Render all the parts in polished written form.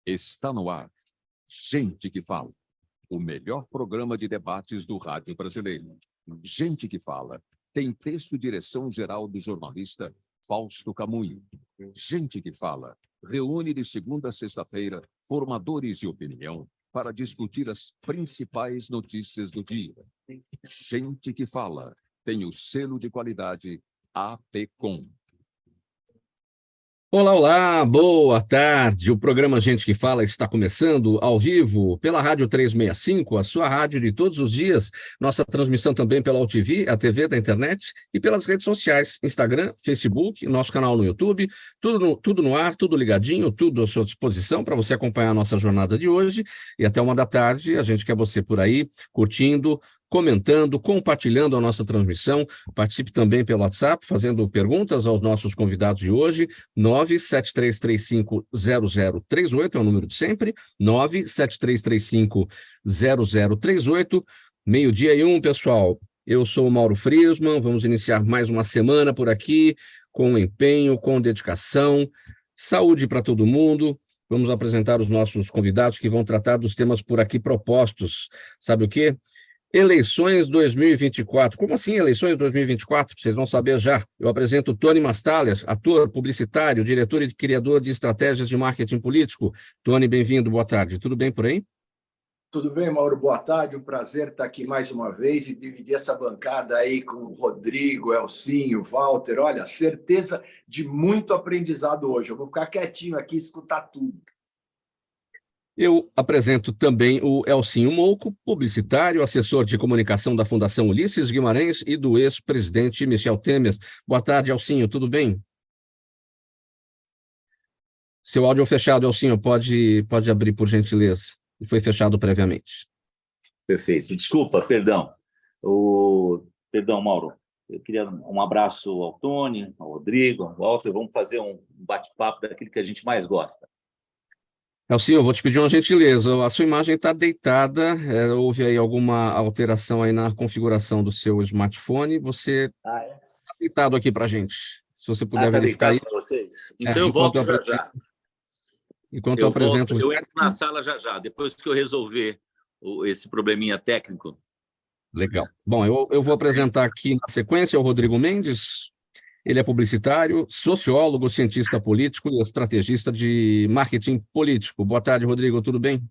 Está no ar. Gente que Fala, o melhor programa de debates do rádio brasileiro. Gente que Fala tem texto e direção geral do jornalista Fausto Camunho. Gente que Fala reúne de segunda a sexta-feira formadores de opinião para discutir as principais notícias do dia. Gente que Fala tem o selo de qualidade APCOM. Olá, olá, boa tarde. O programa Gente que Fala está começando ao vivo pela Rádio 365, a sua rádio de todos os dias. Nossa transmissão também pela UTV, a TV da internet, e pelas redes sociais, Instagram, Facebook, nosso canal no YouTube, tudo no ar, tudo ligadinho, tudo à sua disposição para você acompanhar a nossa jornada de hoje. E até 1h da tarde, a gente quer você por aí, curtindo, comentando, compartilhando a nossa transmissão. Participe também pelo WhatsApp, fazendo perguntas aos nossos convidados de hoje. 973350038 é o número de sempre. 973350038. 12:01, pessoal. Eu sou o Mauro Friesman. Vamos iniciar mais uma semana por aqui, com empenho, com dedicação. Saúde para todo mundo. Vamos apresentar os nossos convidados que vão tratar dos temas por aqui propostos. Sabe o quê? Eleições 2024. Como assim eleições 2024? Vocês vão saber já. Eu apresento Tony Mastalhas, ator, publicitário, diretor e criador de estratégias de marketing político. Tony, bem-vindo, boa tarde. Tudo bem por aí? Tudo bem, Mauro? Boa tarde. Um prazer estar aqui mais uma vez e dividir essa bancada aí com o Rodrigo, Elcinho, Walter. Olha, certeza de muito aprendizado hoje. Eu vou ficar quietinho aqui e escutar tudo. Eu apresento também o Elcinho Mouco, publicitário, assessor de comunicação da Fundação Ulisses Guimarães e do ex-presidente Michel Temer. Boa tarde, Elcinho, tudo bem? Seu áudio fechado, Elcinho, pode abrir, por gentileza. Foi fechado previamente. Perfeito. Desculpa, perdão. Perdão, Mauro. Eu queria um abraço ao Tony, ao Rodrigo, ao Walter. Vamos fazer um bate-papo daquilo que a gente mais gosta. Elcinho, eu vou te pedir uma gentileza. A sua imagem está deitada. Houve aí alguma alteração aí na configuração do seu smartphone. Você está deitado aqui para a gente. Se você puder verificar aí. Para vocês? Então eu volto já. Enquanto eu apresento... Eu entro na sala já, depois que eu resolver esse probleminha técnico. Legal. Bom, eu vou apresentar aqui na sequência o Rodrigo Mendes. Ele é publicitário, sociólogo, cientista político e estrategista de marketing político. Boa tarde, Rodrigo, tudo bem?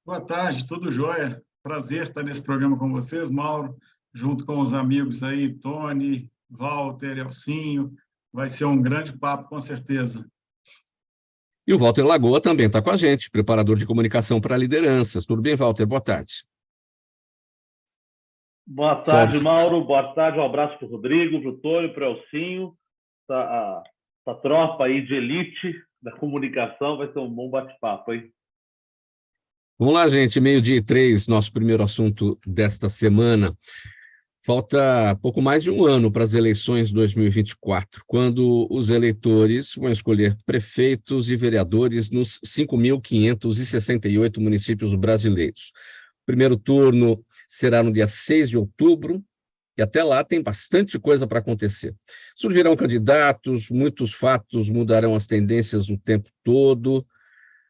Boa tarde, tudo jóia. Prazer estar nesse programa com vocês, Mauro, junto com os amigos aí, Tony, Walter, Elcinho. Vai ser um grande papo, com certeza. E o Walter Lagoa também está com a gente, preparador de comunicação para lideranças. Tudo bem, Walter? Boa tarde. Boa tarde, Mauro. Boa tarde. Um abraço para o Rodrigo, para o Tony, para o Elcinho. Essa tropa aí de elite da comunicação vai ser um bom bate-papo, hein? Vamos lá, gente. 12:03, nosso primeiro assunto desta semana. Falta pouco mais de um ano para as eleições de 2024, quando os eleitores vão escolher prefeitos e vereadores nos 5.568 municípios brasileiros. O primeiro turno será no dia 6 de outubro, e até lá tem bastante coisa para acontecer. Surgirão candidatos, muitos fatos mudarão as tendências o tempo todo,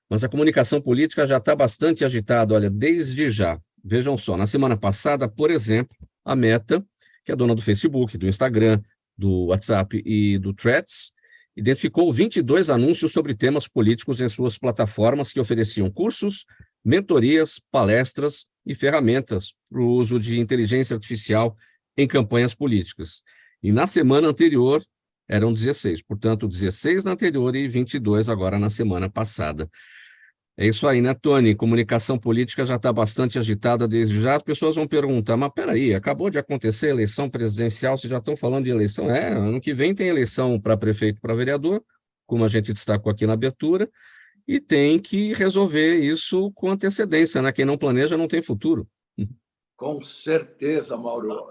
mas a comunicação política já está bastante agitada, olha, desde já. Vejam só, na semana passada, por exemplo, a Meta, que é dona do Facebook, do Instagram, do WhatsApp e do Threads, identificou 22 anúncios sobre temas políticos em suas plataformas que ofereciam cursos, mentorias, palestras e ferramentas para o uso de inteligência artificial em campanhas políticas. E na semana anterior eram 16, portanto 16 na anterior e 22 agora na semana passada. É isso aí, né, Tony? Comunicação política já está bastante agitada desde já. As pessoas vão perguntar, mas peraí, acabou de acontecer a eleição presidencial, vocês já estão falando de eleição? Ano que vem tem eleição para prefeito e para vereador, como a gente destacou aqui na abertura, e tem que resolver isso com antecedência, né? Quem não planeja não tem futuro. Com certeza, Mauro.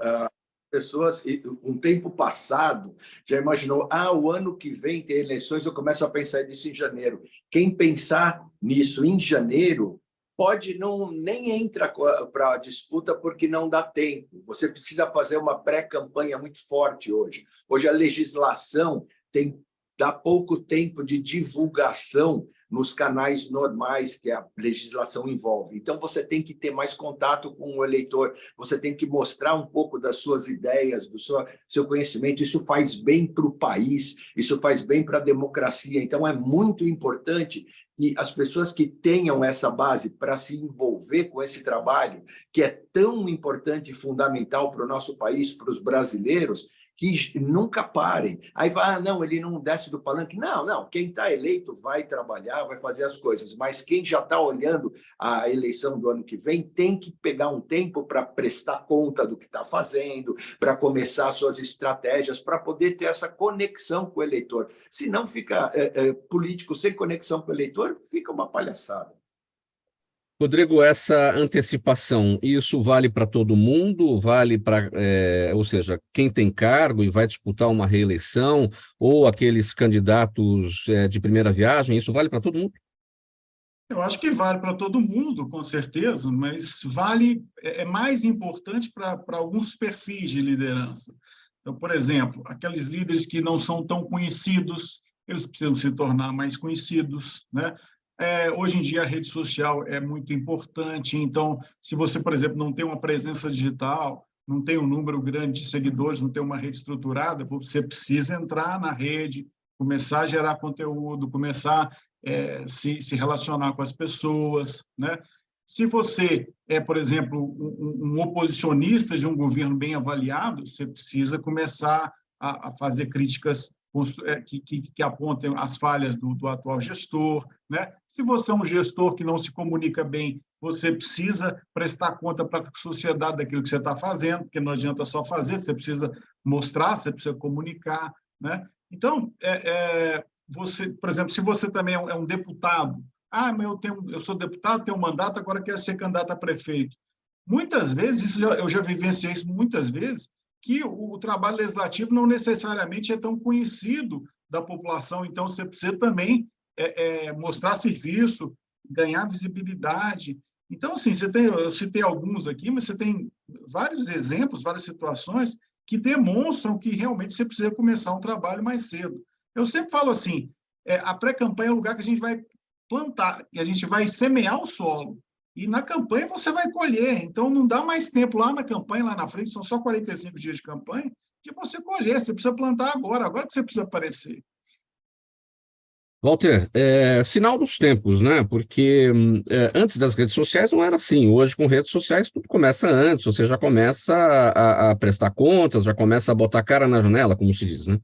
Pessoas, um tempo passado, já imaginou, o ano que vem tem eleições, eu começo a pensar nisso em janeiro. Quem pensar nisso em janeiro pode nem entra para a disputa porque não dá tempo. Você precisa fazer uma pré-campanha muito forte hoje. Hoje a legislação dá pouco tempo de divulgação nos canais normais que a legislação envolve. Então, você tem que ter mais contato com o eleitor, você tem que mostrar um pouco das suas ideias, do seu conhecimento. Isso faz bem para o país, isso faz bem para a democracia. Então, é muito importante que as pessoas que tenham essa base para se envolver com esse trabalho, que é tão importante e fundamental para o nosso país, para os brasileiros, que nunca parem. Aí vai, não, ele não desce do palanque. Não, quem está eleito vai trabalhar, vai fazer as coisas, mas quem já está olhando a eleição do ano que vem tem que pegar um tempo para prestar conta do que está fazendo, para começar suas estratégias, para poder ter essa conexão com o eleitor. Se não fica político sem conexão com o eleitor, fica uma palhaçada. Rodrigo, essa antecipação, isso vale para todo mundo? Vale para, ou seja, quem tem cargo e vai disputar uma reeleição, ou aqueles candidatos de primeira viagem, isso vale para todo mundo? Eu acho que vale para todo mundo, com certeza, mas é mais importante para alguns perfis de liderança. Então, por exemplo, aqueles líderes que não são tão conhecidos, eles precisam se tornar mais conhecidos, né? Hoje em dia, a rede social é muito importante. Então, se você, por exemplo, não tem uma presença digital, não tem um número grande de seguidores, não tem uma rede estruturada, você precisa entrar na rede, começar a gerar conteúdo, começar a se relacionar com as pessoas, né? Se você é, por exemplo, um oposicionista de um governo bem avaliado, você precisa começar a fazer críticas que apontem as falhas do atual gestor, né? Se você é um gestor que não se comunica bem, você precisa prestar conta para a sociedade daquilo que você está fazendo, porque não adianta só fazer, você precisa mostrar, você precisa comunicar, né? Então, você, por exemplo, se você também é um deputado, mas eu sou deputado, tenho um mandato, agora quero ser candidato a prefeito. Muitas vezes, eu já vivenciei isso muitas vezes, que o trabalho legislativo não necessariamente é tão conhecido da população, então você precisa também mostrar serviço, ganhar visibilidade. Então, assim, eu citei alguns aqui, mas você tem vários exemplos, várias situações que demonstram que realmente você precisa começar um trabalho mais cedo. Eu sempre falo assim, a pré-campanha é o lugar que a gente vai plantar, que a gente vai semear o solo. E na campanha você vai colher. Então, não dá mais tempo lá na campanha, lá na frente, são só 45 dias de campanha, de você colher. Você precisa plantar agora que você precisa aparecer. Walter, sinal dos tempos, né? Porque antes das redes sociais não era assim. Hoje, com redes sociais, tudo começa antes. Você já começa a prestar contas, já começa a botar a cara na janela, como se diz, né?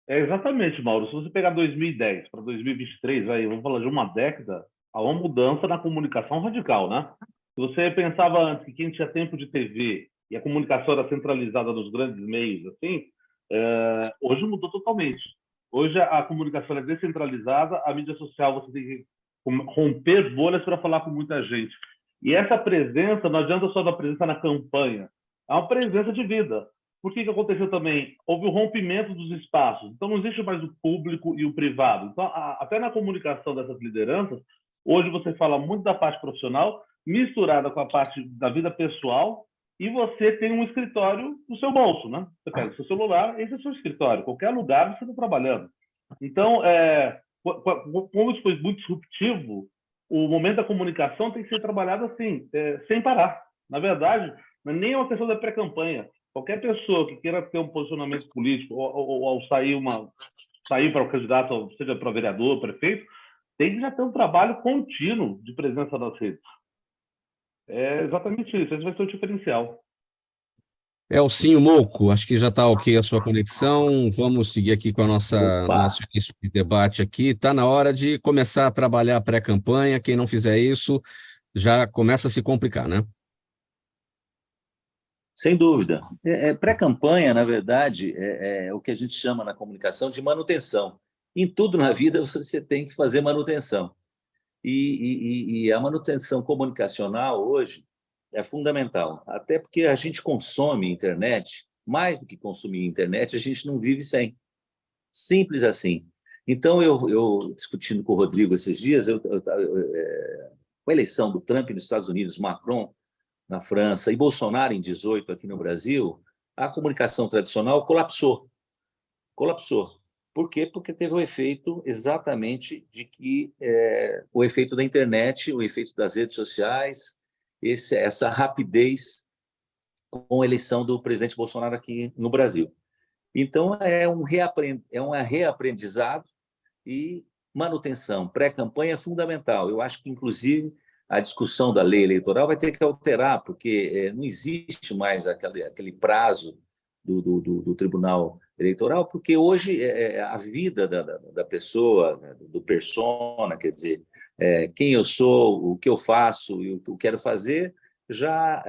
Exatamente, Mauro. Se você pegar 2010 para 2023, vamos falar de uma década, há uma mudança na comunicação radical, né? Se você pensava antes que quem tinha tempo de TV e a comunicação era centralizada nos grandes meios, assim, hoje mudou totalmente. Hoje a comunicação é descentralizada, a mídia social você tem que romper bolhas para falar com muita gente. E essa presença, não adianta só da presença na campanha, é uma presença de vida. Por que aconteceu também? Houve o rompimento dos espaços. Então, não existe mais o público e o privado. Então, até na comunicação dessas lideranças, hoje você fala muito da parte profissional, misturada com a parte da vida pessoal, e você tem um escritório no seu bolso, né? Você pega o seu celular, esse é o seu escritório. Qualquer lugar você está trabalhando. Então, como isso foi muito disruptivo, o momento da comunicação tem que ser trabalhado assim, sem parar. Na verdade, não é nem uma questão da pré-campanha. Qualquer pessoa que queira ter um posicionamento político ou ao sair para o candidato, seja para vereador, prefeito, tem que já ter um trabalho contínuo de presença nas redes. É exatamente isso. Esse vai ser o diferencial. Elcinho Mouco, acho que já está ok a sua conexão. Vamos seguir aqui com a nosso início de debate aqui. Está na hora de começar a trabalhar a pré-campanha. Quem não fizer isso já começa a se complicar, né? Sem dúvida. Pré-campanha, na verdade, é o que a gente chama na comunicação de manutenção. Em tudo na vida você tem que fazer manutenção. E a manutenção comunicacional hoje é fundamental, até porque a gente consome internet, mais do que consumir internet, a gente não vive sem. Simples assim. Então, eu discutindo com o Rodrigo esses dias, com a eleição do Trump nos Estados Unidos, Macron na França e Bolsonaro em 18 aqui no Brasil, a comunicação tradicional colapsou. Por quê? Porque teve o efeito exatamente de que o efeito da internet, o efeito das redes sociais, essa rapidez com a eleição do presidente Bolsonaro aqui no Brasil. Então, é um reaprendizado e manutenção. Pré-campanha é fundamental. Eu acho que, inclusive, a discussão da lei eleitoral vai ter que alterar, porque não existe mais aquele prazo do Tribunal Eleitoral, porque hoje a vida da pessoa, do persona, quer dizer, quem eu sou, o que eu faço e o que eu quero fazer, já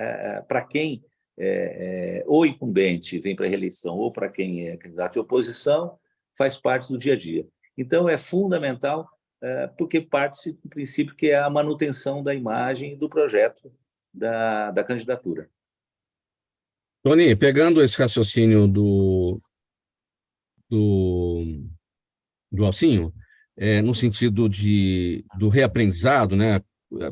para quem ou incumbente vem para a reeleição ou para quem é candidato de oposição, faz parte do dia a dia. Então, é fundamental, porque parte-se do princípio que é a manutenção da imagem e do projeto da candidatura. Tony, pegando esse raciocínio do Alcinho, no sentido do reaprendizado, né?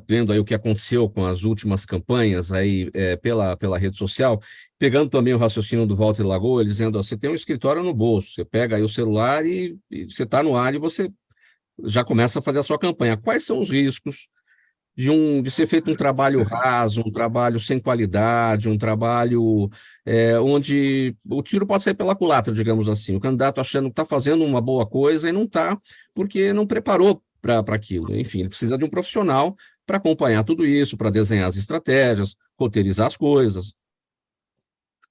Vendo aí o que aconteceu com as últimas campanhas aí pela rede social, pegando também o raciocínio do Walter Lagoa, ele dizendo, ó, você tem um escritório no bolso, você pega aí o celular e você está no ar e você já começa a fazer a sua campanha. Quais são os riscos de ser feito um trabalho raso, um trabalho sem qualidade, um trabalho onde o tiro pode sair pela culatra, digamos assim, o candidato achando que está fazendo uma boa coisa e não está, porque não preparou para aquilo. Enfim, ele precisa de um profissional para acompanhar tudo isso, para desenhar as estratégias, roteirizar as coisas.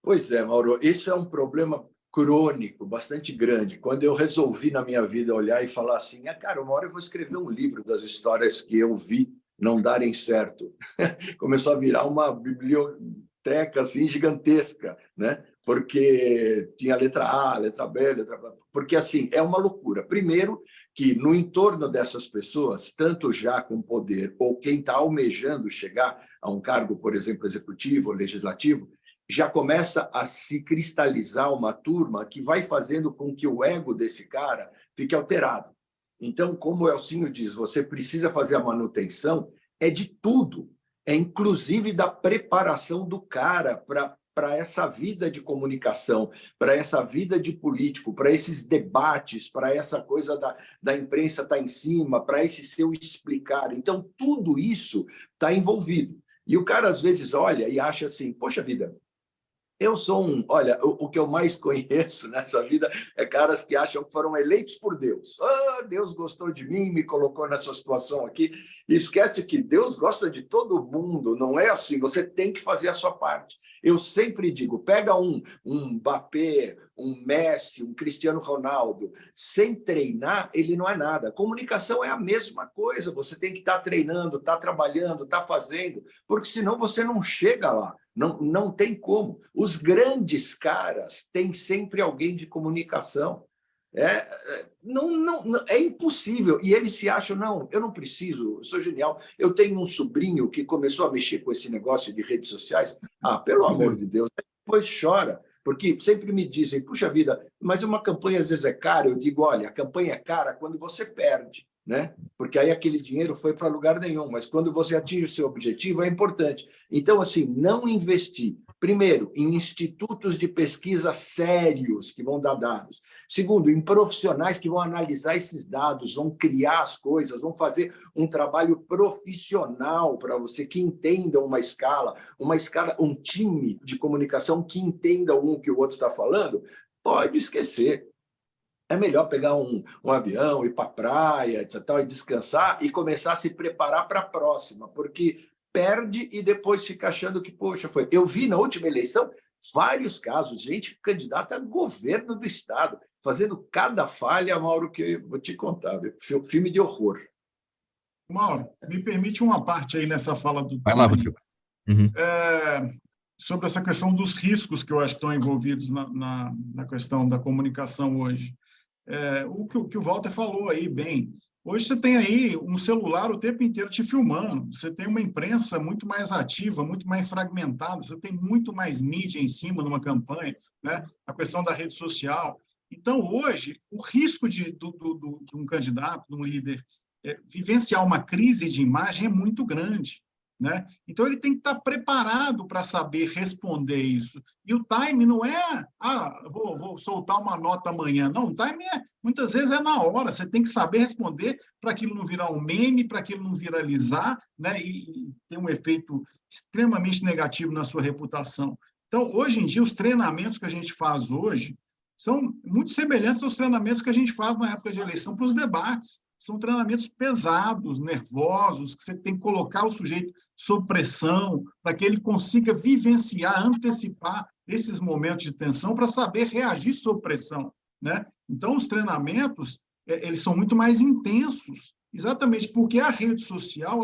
Pois é, Mauro, isso é um problema crônico, bastante grande. Quando eu resolvi na minha vida olhar e falar assim, cara, uma hora eu vou escrever um livro das histórias que eu vi não darem certo. Começou a virar uma biblioteca assim gigantesca, né? Porque tinha letra A, letra B, letra B. Porque assim, é uma loucura. Primeiro, que no entorno dessas pessoas, tanto já com poder ou quem está almejando chegar a um cargo, por exemplo, executivo ou legislativo, já começa a se cristalizar uma turma que vai fazendo com que o ego desse cara fique alterado. Então, como o Elcinho diz, você precisa fazer a manutenção de tudo, inclusive da preparação do cara para essa vida de comunicação, para essa vida de político, para esses debates, para essa coisa da imprensa estar em cima, para esse seu explicar. Então, tudo isso está envolvido. E o cara, às vezes, olha e acha assim, poxa vida, eu sou olha, o que eu mais conheço nessa vida é caras que acham que foram eleitos por Deus. Deus gostou de mim, me colocou nessa situação aqui. E esquece que Deus gosta de todo mundo, não é assim, você tem que fazer a sua parte. Eu sempre digo, pega um Mbappé, um Messi, um Cristiano Ronaldo, sem treinar, ele não é nada. Comunicação é a mesma coisa, você tem que estar treinando, estar trabalhando, estar fazendo, porque senão você não chega lá. Não tem como. Os grandes caras têm sempre alguém de comunicação. É impossível. E eles se acham, não, eu não preciso, eu sou genial. Eu tenho um sobrinho que começou a mexer com esse negócio de redes sociais. Pelo amor de Deus. Depois chora, porque sempre me dizem, puxa vida, mas uma campanha às vezes é cara. Eu digo, olha, a campanha é cara quando você perde, né? Porque aí aquele dinheiro foi para lugar nenhum, mas quando você atinge o seu objetivo é importante. Então, assim, não investir, primeiro, em institutos de pesquisa sérios que vão dar dados. Segundo, em profissionais que vão analisar esses dados, vão criar as coisas, vão fazer um trabalho profissional para você, que entenda uma escala, um time de comunicação que entenda um que o outro está falando, pode esquecer. É melhor pegar um avião, ir para a praia e descansar e começar a se preparar para a próxima, porque perde e depois fica achando que, poxa, foi. Eu vi na última eleição vários casos, gente candidata a governo do Estado, fazendo cada falha, Mauro, que eu vou te contar, filme de horror. Mauro, me permite uma parte aí nessa fala do Vai lá, Rodrigo. Sobre essa questão dos riscos que eu acho que estão envolvidos na questão da comunicação hoje. O que o Walter falou aí bem. Hoje você tem aí um celular o tempo inteiro te filmando, você tem uma imprensa muito mais ativa, muito mais fragmentada, você tem muito mais mídia em cima numa campanha, né? A questão da rede social. Então, hoje, o risco de um candidato, de um líder, vivenciar uma crise de imagem é muito grande. né? Então, ele tem que estar preparado para saber responder isso. E o time não é, vou soltar uma nota amanhã. Não, o time muitas vezes é na hora. Você tem que saber responder para aquilo não virar um meme, para aquilo não viralizar, né? E ter um efeito extremamente negativo na sua reputação. Então, hoje em dia, os treinamentos que a gente faz hoje são muito semelhantes aos treinamentos que a gente faz na época de eleição para os debates. São treinamentos pesados, nervosos, que você tem que colocar o sujeito sob pressão para que ele consiga vivenciar, antecipar esses momentos de tensão para saber reagir sob pressão, né? Então, os treinamentos, eles são muito mais intensos, exatamente porque a rede social,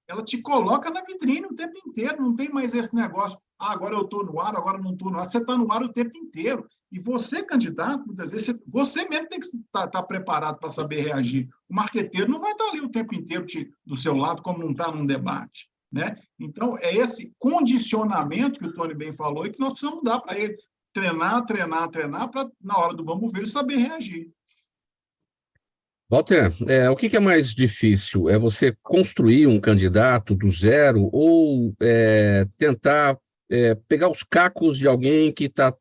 ela te coloca na vitrine o tempo inteiro, não tem mais esse negócio, agora eu estou no ar, agora não estou no ar, você está no ar o tempo inteiro. E você, candidato, muitas vezes, você mesmo tem que estar preparado para saber reagir. O marqueteiro não vai estar ali o tempo inteiro do seu lado, como não está num debate, né? Então, é esse condicionamento que o Tony bem falou e que nós precisamos dar para ele. Treinar, para, na hora do vamos ver, ele saber reagir. Walter, o que é mais difícil? É você construir um candidato do zero ou tentar pegar os cacos de alguém que está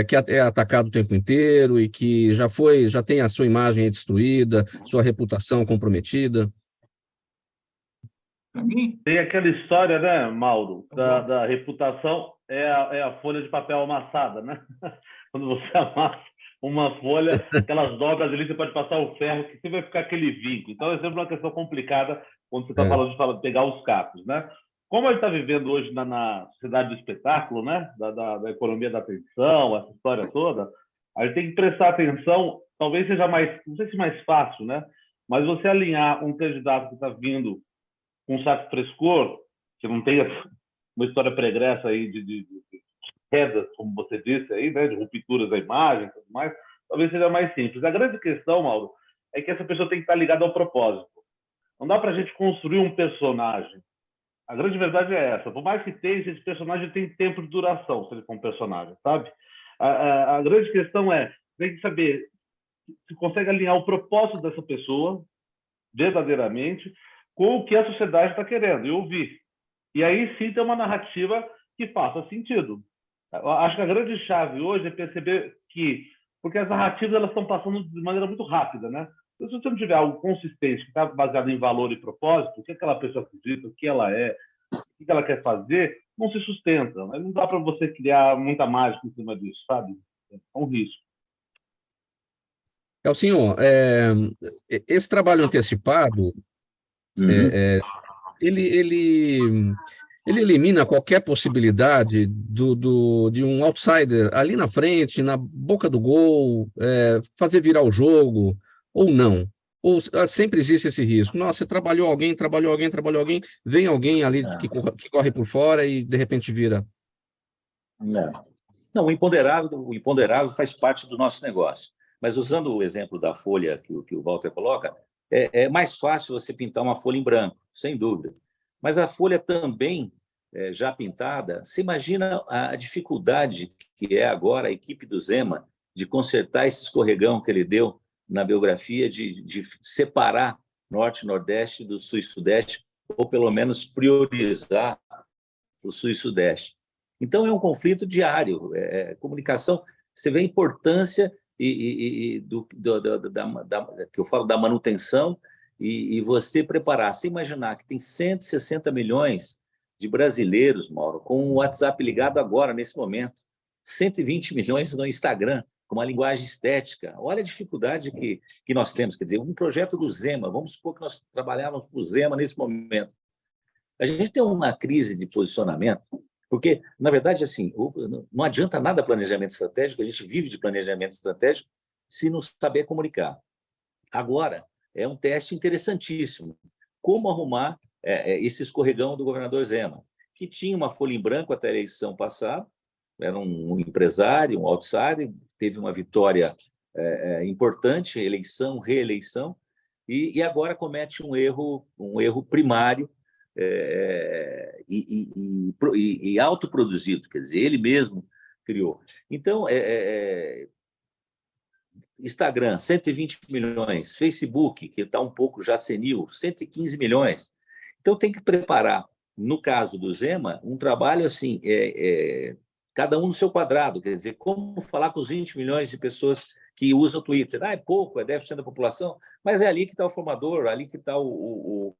que é atacado o tempo inteiro e que já tem a sua imagem destruída, sua reputação comprometida? Para mim? Tem aquela história, né, Mauro, da reputação é a folha de papel amassada, né? Quando você amassa uma folha, aquelas dobras ali, você pode passar o ferro, que sempre vai ficar aquele vinco. Então, é sempre uma questão complicada quando você está falando de pegar os cacos, né? Como a gente está vivendo hoje na sociedade do espetáculo, né? Da economia da atenção, essa história toda, a gente tem que prestar atenção, talvez seja mais, não sei se mais fácil, né? Mas você alinhar um candidato que está vindo com um certo frescor, que não tenha uma história pregressa aí de quedas, como você disse aí, né, de rupturas da imagem e tudo mais, talvez seja mais simples. A grande questão, Mauro, é que essa pessoa tem que estar ligada ao propósito. Não dá para a gente construir um personagem. A grande verdade é essa. Por mais que tenha, esse personagem tem tempo de duração, se ele for um personagem, sabe? A grande questão tem que saber se consegue alinhar o propósito dessa pessoa, verdadeiramente, com o que a sociedade está querendo, e ouvir. E aí sim ter uma narrativa que faça sentido. Eu acho que a grande chave hoje é perceber que, porque as narrativas elas estão passando de maneira muito rápida, né? Então, se você não tiver algo consistente, que está baseado em valor e propósito, o que aquela pessoa acredita, o que ela é, o que ela quer fazer, não se sustenta. Não dá para você criar muita mágica em cima disso, sabe? É um risco. Senhor, esse trabalho antecipado, ele elimina qualquer possibilidade de um outsider ali na frente, na boca do gol, fazer virar o jogo, ou não? Ou sempre existe esse risco? Nossa, você trabalhou alguém, vem alguém ali que corre por fora e de repente vira. Não, o imponderável faz parte do nosso negócio. Mas usando o exemplo da folha que o Walter coloca, é mais fácil você pintar uma folha em branco, sem dúvida. Mas a folha também, já pintada, você imagina a dificuldade que é agora a equipe do Zema de consertar esse escorregão que ele deu na biografia, de separar Norte e Nordeste do Sul e Sudeste, ou pelo menos priorizar o Sul e Sudeste. Então, é um conflito diário. Comunicação, você vê a importância que eu falo da manutenção e você preparar. Você imaginar que tem 160 milhões de brasileiros, Mauro, com o WhatsApp ligado agora, nesse momento. 120 milhões no Instagram, com uma linguagem estética. Olha a dificuldade que nós temos. Quer dizer, um projeto do Zema, vamos supor que nós trabalhávamos para o Zema nesse momento. A gente tem uma crise de posicionamento, porque, na verdade, assim, não adianta nada planejamento estratégico, a gente vive de planejamento estratégico se não saber comunicar. Agora, é um teste interessantíssimo. Como arrumar esse escorregão do governador Zema, que tinha uma folha em branco até a eleição passada, era um empresário, um outsider, teve uma vitória importante, eleição, reeleição, e agora comete um erro primário e autoproduzido, quer dizer, ele mesmo criou. Então, Instagram, 120 milhões, Facebook, que está um pouco já senil, 115 milhões. Então, tem que preparar, no caso do Zema, um trabalho assim, cada um no seu quadrado, quer dizer, como falar com os 20 milhões de pessoas que usam o Twitter. É pouco, é 10% da população, mas é ali que está o formador, ali que está o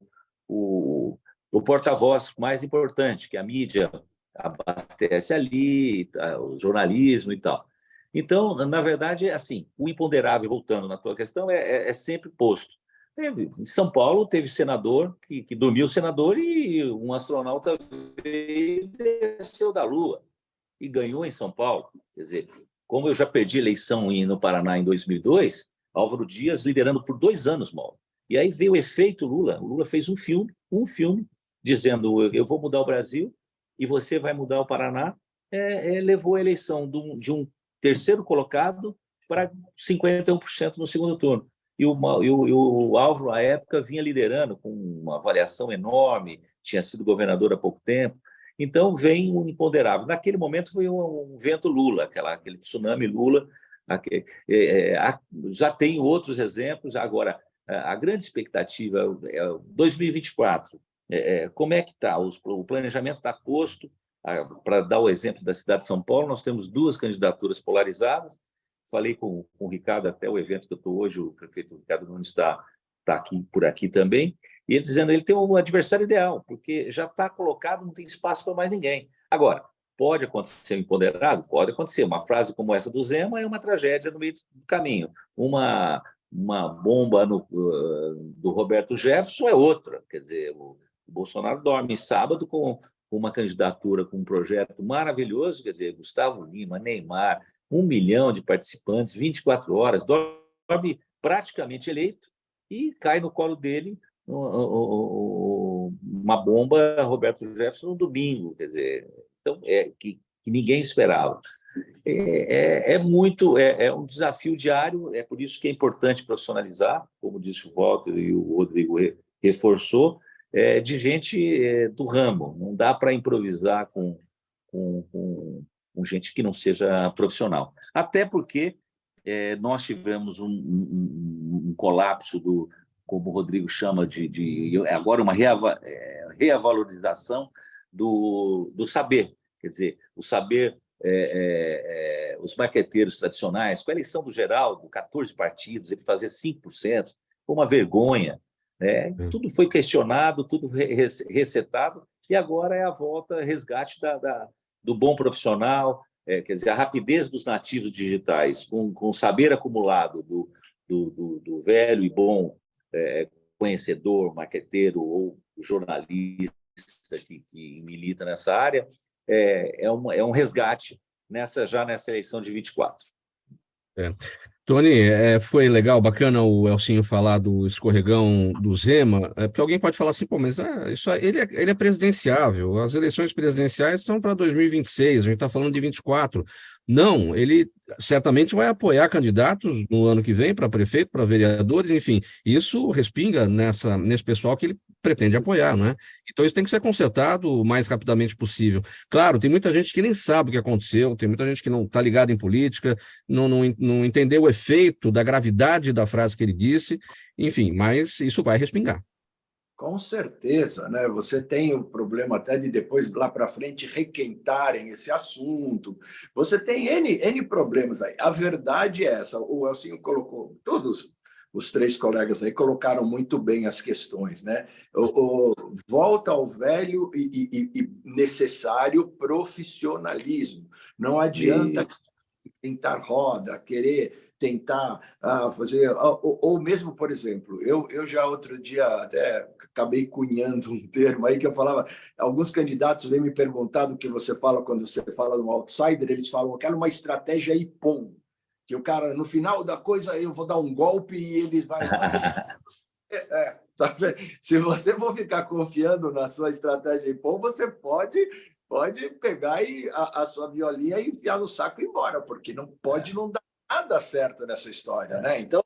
porta-voz mais importante, que a mídia abastece ali, o jornalismo e tal. Então, na verdade, é assim, o imponderável, voltando na tua questão, é sempre posto. Em São Paulo, teve senador que dormiu senador e um astronauta veio e desceu da Lua e ganhou em São Paulo. Quer dizer, como eu já perdi eleição no Paraná em 2002, Álvaro Dias liderando por 2 anos, Mauro. E aí veio o efeito Lula. O Lula fez um filme dizendo: eu vou mudar o Brasil e você vai mudar o Paraná. Levou a eleição de um terceiro colocado para 51% no segundo turno. E o Álvaro, à época, vinha liderando com uma avaliação enorme, tinha sido governador há pouco tempo. Então, vem um imponderável. Naquele momento, foi um vento Lula, aquele tsunami Lula. Já tem outros exemplos. Agora, a grande expectativa é 2024. Como é que está? O planejamento está posto. Para dar o exemplo da cidade de São Paulo, nós temos 2 candidaturas polarizadas. Falei com o Ricardo até o evento que eu estou hoje, o prefeito Ricardo Nunes está por aqui também, e ele dizendo que ele tem um adversário ideal, porque já está colocado, não tem espaço para mais ninguém. Agora, pode acontecer um imponderado? Pode acontecer. Uma frase como essa do Zema é uma tragédia no meio do caminho. Uma bomba do Roberto Jefferson é outra. Quer dizer, o Bolsonaro dorme sábado com uma candidatura, com um projeto maravilhoso, quer dizer, Gustavo Lima, Neymar, 1 milhão de participantes, 24 horas, dorme praticamente eleito e cai no colo dele uma bomba Roberto Jefferson no domingo, quer dizer, então, que ninguém esperava. É um desafio diário, é por isso que é importante profissionalizar, como disse o Walter e o Rodrigo reforçou, de gente do ramo, não dá para improvisar com gente que não seja profissional. Até porque nós tivemos um colapso como o Rodrigo chama agora uma revalorização do saber. Quer dizer, o saber, os marqueteiros tradicionais, com a eleição do Geraldo, 14 partidos, ele fazer 5%, foi uma vergonha. Tudo foi questionado, tudo resetado, e agora é a volta, resgate do bom profissional, quer dizer, a rapidez dos nativos digitais, com o saber acumulado do velho e bom conhecedor, marqueteiro ou jornalista que milita nessa área, é um resgate já nessa eleição de 24. Tony, foi legal, bacana o Elcinho falar do escorregão do Zema, porque alguém pode falar assim, pô, mas ele é presidenciável, as eleições presidenciais são para 2026, a gente está falando de 24. Não, ele certamente vai apoiar candidatos no ano que vem para prefeito, para vereadores, enfim, isso respinga nesse pessoal que ele pretende apoiar, não é? Então isso tem que ser consertado o mais rapidamente possível. Claro, tem muita gente que nem sabe o que aconteceu, tem muita gente que não está ligada em política, não entendeu o efeito da gravidade da frase que ele disse, enfim, mas isso vai respingar. Com certeza, né? Você tem o problema até de depois, lá para frente, requentarem esse assunto. Você tem N problemas aí. A verdade é essa. O Elcinho colocou, todos os 3 colegas aí colocaram muito bem as questões, né? Volta ao velho e necessário profissionalismo. Não adianta tentar roda, querer tentar fazer... Ou mesmo, por exemplo, eu já outro dia até acabei cunhando um termo aí que eu falava, alguns candidatos vêm me perguntar do que você fala quando você fala de um outsider, eles falam, eu quero uma estratégia IPOM, que o cara, no final da coisa, eu vou dar um golpe e eles vão... Se você for ficar confiando na sua estratégia IPOM, você pode pegar a sua violinha e enfiar no saco e ir embora, porque não dar nada certo nessa história, né? Então,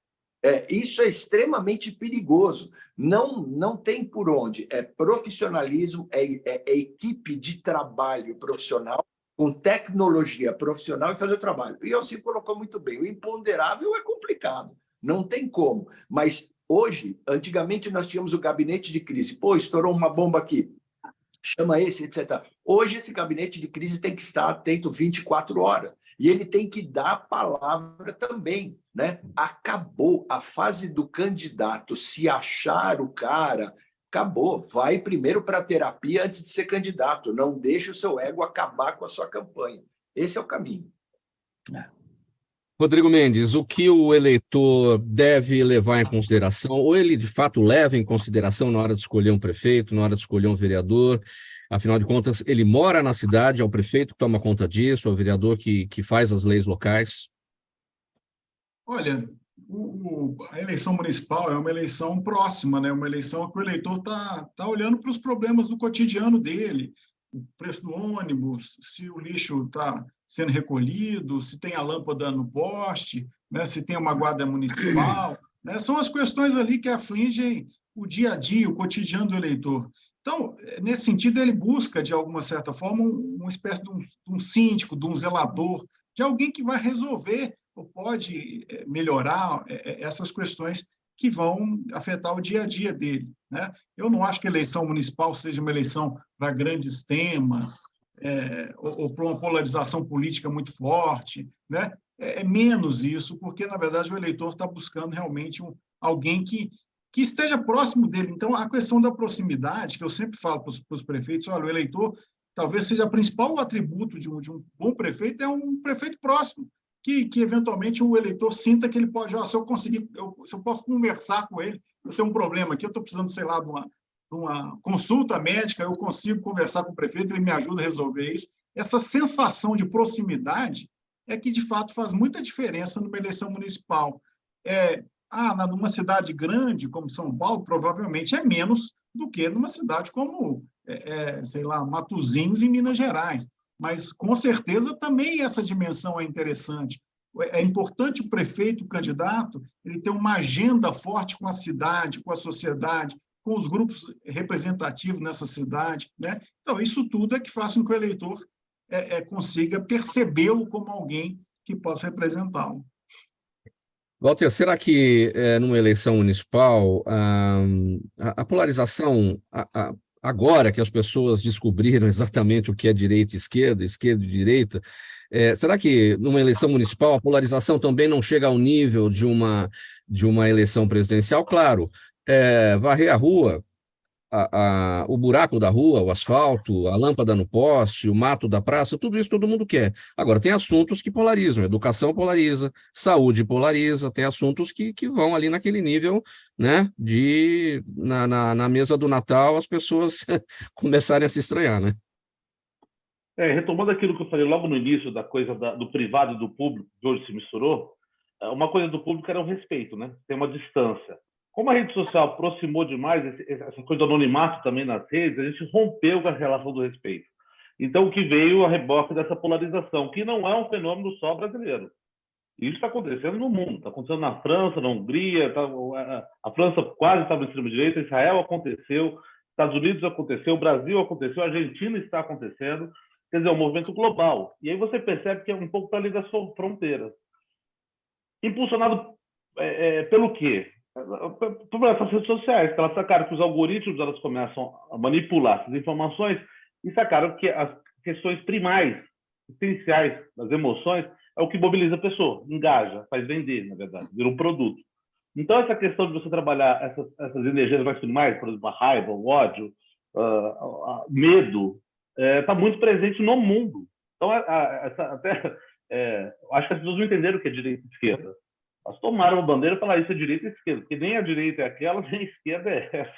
isso é extremamente perigoso. Não tem por onde. É profissionalismo, é equipe de trabalho profissional, com tecnologia profissional e fazer o trabalho. E Elcinho colocou muito bem. O imponderável é complicado, não tem como. Mas Hoje, antigamente nós tínhamos o gabinete de crise. Pô, estourou uma bomba aqui. Chama esse, etc. Hoje, esse gabinete de crise tem que estar atento 24 horas. E ele tem que dar a palavra também, né? Acabou a fase do candidato se achar o cara, acabou. Vai primeiro para a terapia antes de ser candidato. Não deixe o seu ego acabar com a sua campanha. Esse é o caminho. Rodrigo Mendes, o que o eleitor deve levar em consideração, ou ele de fato leva em consideração na hora de escolher um prefeito, na hora de escolher um vereador? Afinal de contas, ele mora na cidade, é o prefeito que toma conta disso, é o vereador que faz as leis locais? Olha, a eleição municipal é uma eleição próxima, né? Uma eleição que o eleitor tá olhando para os problemas do cotidiano dele, o preço do ônibus, se o lixo está sendo recolhido, se tem a lâmpada no poste, né? Se tem uma guarda municipal, né? São as questões ali que afligem o dia a dia, o cotidiano do eleitor. Então, nesse sentido, ele busca, de alguma certa forma, uma espécie de um síndico, de um zelador, de alguém que vai resolver ou pode melhorar essas questões que vão afetar o dia a dia dele, né? Eu não acho que a eleição municipal seja uma eleição para grandes temas, ou para uma polarização política muito forte, né? É menos isso, porque, na verdade, o eleitor está buscando realmente alguém que esteja próximo dele. Então, a questão da proximidade, que eu sempre falo para os prefeitos, olha, o eleitor talvez seja o principal atributo de um bom prefeito, é um prefeito próximo, que eventualmente o eleitor sinta que ele pode, se eu conseguir, se eu posso conversar com ele, eu tenho um problema aqui, eu estou precisando, sei lá, de uma consulta médica, eu consigo conversar com o prefeito, ele me ajuda a resolver isso. Essa sensação de proximidade é que, de fato, faz muita diferença numa eleição municipal. Numa cidade grande, como São Paulo, provavelmente é menos do que numa cidade como, sei lá, Matosinhos, em Minas Gerais. Mas, com certeza, também essa dimensão é interessante. É importante o prefeito, o candidato, ele ter uma agenda forte com a cidade, com a sociedade, com os grupos representativos nessa cidade, né? Então, isso tudo é que faz com que o eleitor consiga percebê-lo como alguém que possa representá-lo. Walter, será que numa eleição municipal a polarização, agora que as pessoas descobriram exatamente o que é direita e esquerda e direita, será que numa eleição municipal a polarização também não chega ao nível de uma eleição presidencial? Claro, varrer a rua, o buraco da rua, o asfalto, a lâmpada no poste, o mato da praça, tudo isso todo mundo quer. Agora, tem assuntos que polarizam, educação polariza, saúde polariza, tem assuntos que vão ali naquele nível, né, na mesa do Natal as pessoas começarem a se estranhar, né? Retomando aquilo que eu falei logo no início da coisa do privado e do público, que hoje se misturou, uma coisa do público era o respeito, né? Tem uma distância. Como a rede social aproximou demais essa coisa do anonimato também nas redes, a gente rompeu com a relação do respeito. Então, o que veio a reboque dessa polarização, que não é um fenômeno só brasileiro. Isso está acontecendo no mundo. Está acontecendo na França, na Hungria. A França quase estava em extrema-direita, Israel aconteceu, Estados Unidos aconteceu, o Brasil aconteceu, a Argentina está acontecendo. Quer dizer, é um movimento global. E aí você percebe que é um pouco para além das fronteiras. Impulsionado pelo quê? Por essas redes sociais, que elas sacaram que os algoritmos elas começam a manipular essas informações e sacaram que as questões primais, essenciais das emoções, é o que mobiliza a pessoa, engaja, faz vender, na verdade, vira um produto. Então, essa questão de você trabalhar essas energias mais primais, por exemplo, a raiva, o ódio, o medo, está muito presente no mundo. Então, acho que as pessoas não entenderam o que é direita e esquerda. Elas tomaram a bandeira e falaram isso é direita e esquerda, porque nem a direita é aquela, nem a esquerda é essa.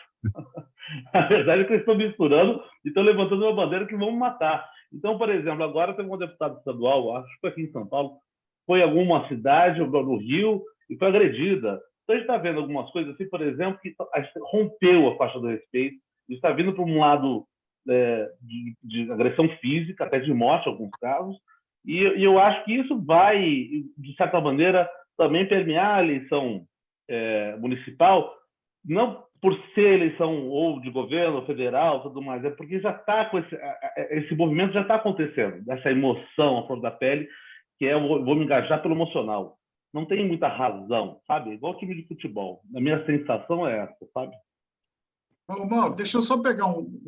Na verdade, é que eles estão misturando e estão levantando uma bandeira que vão matar. Então, por exemplo, agora tem um deputado estadual, acho que foi aqui em São Paulo, foi em alguma cidade, no Rio, e foi agredida. Então, a gente está vendo algumas coisas assim, por exemplo, que rompeu a faixa do respeito, e está vindo para um lado de agressão física, até de morte em alguns casos, e eu acho que isso vai, de certa maneira, também permear a eleição municipal, não por ser eleição ou de governo, federal, tudo mais, é porque já está com esse movimento já está acontecendo, dessa emoção à flor da pele, que é vou me engajar pelo emocional. não tem muita razão, sabe? Igual time de futebol. A minha sensação é essa, sabe? Ô, Mauro, deixa eu só pegar um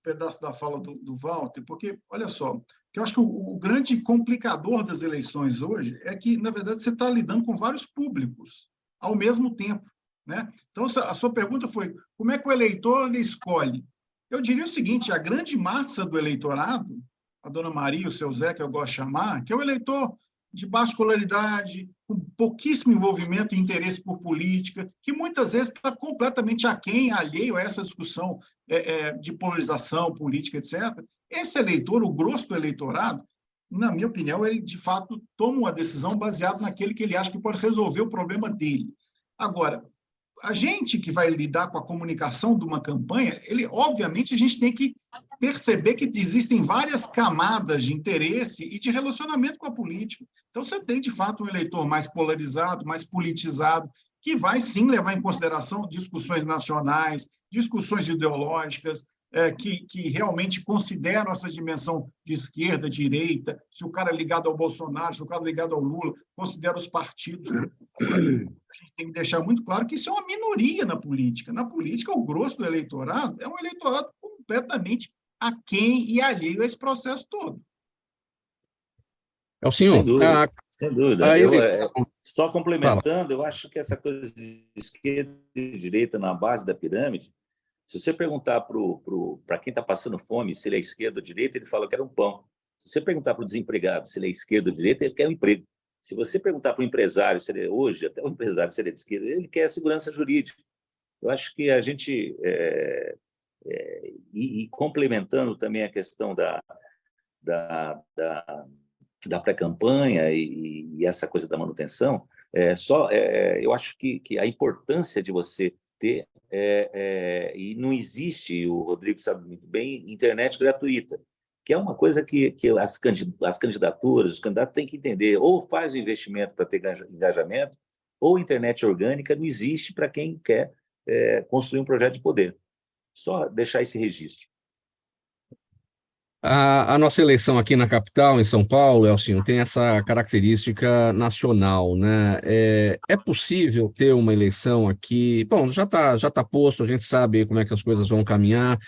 pedaço da fala do Walter, porque, olha só, que eu acho que o grande complicador das eleições hoje é que, na verdade, você está lidando com vários públicos ao mesmo tempo, né? Então, a sua pergunta foi, como é que o eleitor ele escolhe? Eu diria o seguinte, a grande massa do eleitorado, a dona Maria, o seu Zé, que eu gosto de chamar, que é o eleitor de baixa escolaridade, com pouquíssimo envolvimento e interesse por política, que muitas vezes está completamente aquém, alheio a essa discussão de polarização política, etc. Esse eleitor, o grosso do eleitorado, na minha opinião, ele, de fato, toma uma decisão baseada naquele que ele acha que pode resolver o problema dele. Agora, a gente que vai lidar com a comunicação de uma campanha, obviamente, a gente tem que perceber que existem várias camadas de interesse e de relacionamento com a política. Então, você tem, de fato, um eleitor mais polarizado, mais politizado, que vai, sim, levar em consideração discussões nacionais, discussões ideológicas, que realmente consideram essa dimensão de esquerda, direita, se o cara é ligado ao Bolsonaro, se o cara é ligado ao Lula, considera os partidos. A gente tem que deixar muito claro que isso é uma minoria na política. Na política, o grosso do eleitorado é um eleitorado completamente aquém e alheio a esse processo todo. É o senhor. Sem dúvida, sem dúvida. Só complementando, eu acho que essa coisa de esquerda e direita na base da pirâmide, se você perguntar para quem está passando fome se ele é esquerda ou direita, ele fala que era um pão. Se você perguntar para o desempregado se ele é esquerda ou direita, ele quer um emprego. Se você perguntar para o empresário, se ele é, hoje, até o empresário se ele é de esquerda, ele quer segurança jurídica. Eu acho que a gente, e complementando também a questão da pré-campanha e essa coisa da manutenção, eu acho que a importância de você ter, e não existe, o Rodrigo sabe muito bem, internet gratuita, que é uma coisa que as candidaturas, os candidatos têm que entender, ou faz o investimento para ter engajamento, ou internet orgânica não existe para quem quer construir um projeto de poder. Só deixar esse registro. A nossa eleição aqui na capital, em São Paulo, Elcinho, tem essa característica nacional, né? É possível ter uma eleição aqui? Bom, já tá posto, a gente sabe como é que as coisas vão caminhar.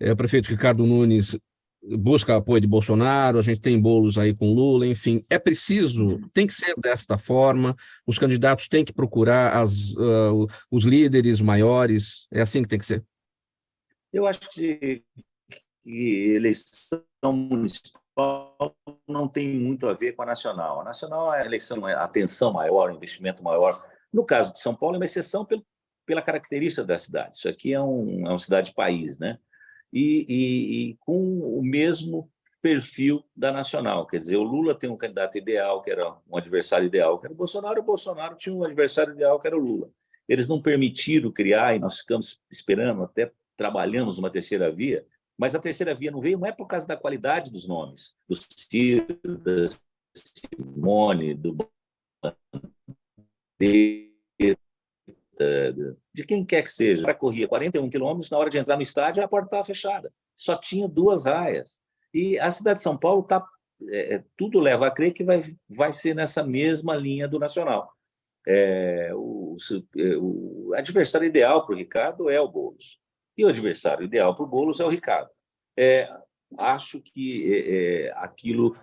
O prefeito Ricardo Nunes busca apoio de Bolsonaro, a gente tem bolos aí com Lula, enfim. É preciso, tem que ser desta forma, os candidatos têm que procurar os líderes maiores, é assim que tem que ser? Eu acho que eleição municipal não tem muito a ver com a nacional. A nacional é a eleição, a atenção maior, o investimento maior. No caso de São Paulo, é uma exceção pela característica da cidade. Isso aqui é uma cidade-país, né? E com o mesmo perfil da nacional. Quer dizer, o Lula tem um candidato ideal, que era um adversário ideal, que era o Bolsonaro tinha um adversário ideal, que era o Lula. Eles não permitiram criar, e nós ficamos esperando, até trabalhamos uma terceira via, mas a terceira via não veio, não é por causa da qualidade dos nomes, do Ciro, da Simone, do de quem quer que seja. O cara corria 41 quilômetros, na hora de entrar no estádio, a porta estava fechada. Só tinha 2 raias. E a cidade de São Paulo tudo leva a crer que vai ser nessa mesma linha do Nacional. O adversário ideal para o Ricardo é o Boulos. E o adversário ideal para o Boulos é o Ricardo. Acho que aquilo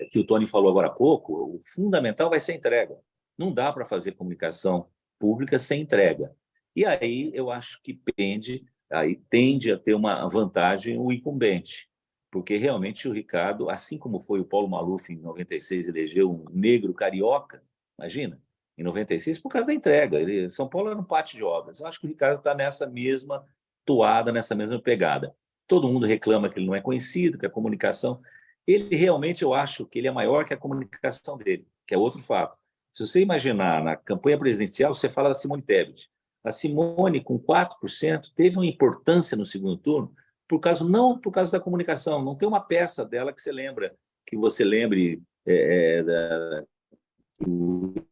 que o Tony falou agora há pouco, o fundamental vai ser a entrega. Não dá para fazer comunicação pública sem entrega. E aí eu acho que tende a ter uma vantagem o incumbente, porque realmente o Ricardo, assim como foi o Paulo Maluf em 96, elegeu um negro carioca, imagina, em 96, por causa da entrega. São Paulo era um pátio de obras. Eu acho que o Ricardo está nessa mesma toada, nessa mesma pegada. Todo mundo reclama que ele não é conhecido, que a comunicação... Ele realmente, eu acho que ele é maior que a comunicação dele, que é outro fato. Se você imaginar, na campanha presidencial, você fala da Simone Tebet. A Simone, com 4%, teve uma importância no segundo turno, não por causa da comunicação. Não tem uma peça dela que você lembre da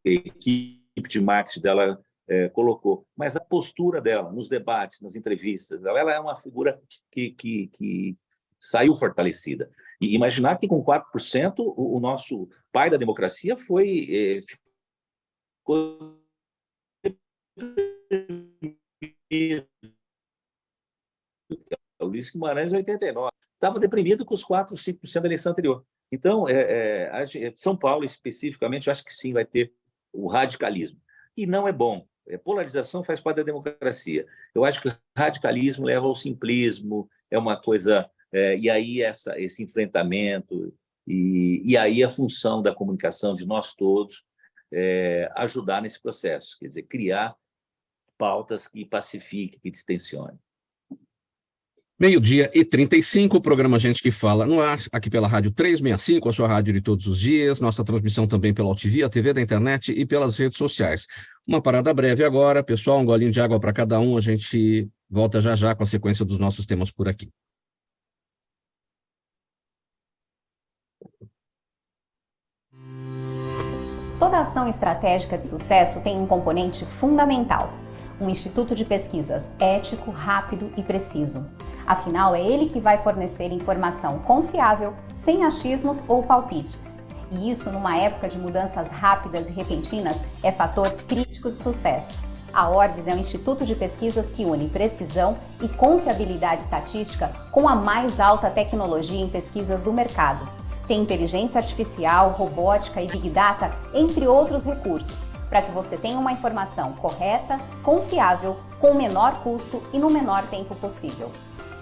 equipe de marketing dela colocou, mas a postura dela nos debates, nas entrevistas, ela é uma figura que saiu fortalecida. E imaginar que com 4% o nosso pai da democracia ficou o Ulisses Guimarães, em 89. Estava deprimido com os 4%, 5% da eleição anterior. Então, São Paulo, especificamente, eu acho que sim, vai ter o radicalismo. E não é bom. Polarização faz parte da democracia. Eu acho que o radicalismo leva ao simplismo, é uma coisa... e aí esse enfrentamento, e aí a função da comunicação de nós todos ajudar nesse processo, quer dizer, criar pautas que pacifiquem, que distensionem. 12h35, o programa Gente que Fala no ar, aqui pela Rádio 365, a sua rádio de todos os dias, nossa transmissão também pela UTV, a TV da internet e pelas redes sociais. Uma parada breve agora, pessoal, um golinho de água para cada um, a gente volta já já com a sequência dos nossos temas por aqui. Toda ação estratégica de sucesso tem um componente fundamental: um instituto de pesquisas ético, rápido e preciso. Afinal, é ele que vai fornecer informação confiável, sem achismos ou palpites. E isso, numa época de mudanças rápidas e repentinas, é fator crítico de sucesso. A Orbis é um instituto de pesquisas que une precisão e confiabilidade estatística com a mais alta tecnologia em pesquisas do mercado. Tem inteligência artificial, robótica e Big Data, entre outros recursos, para que você tenha uma informação correta, confiável, com o menor custo e no menor tempo possível.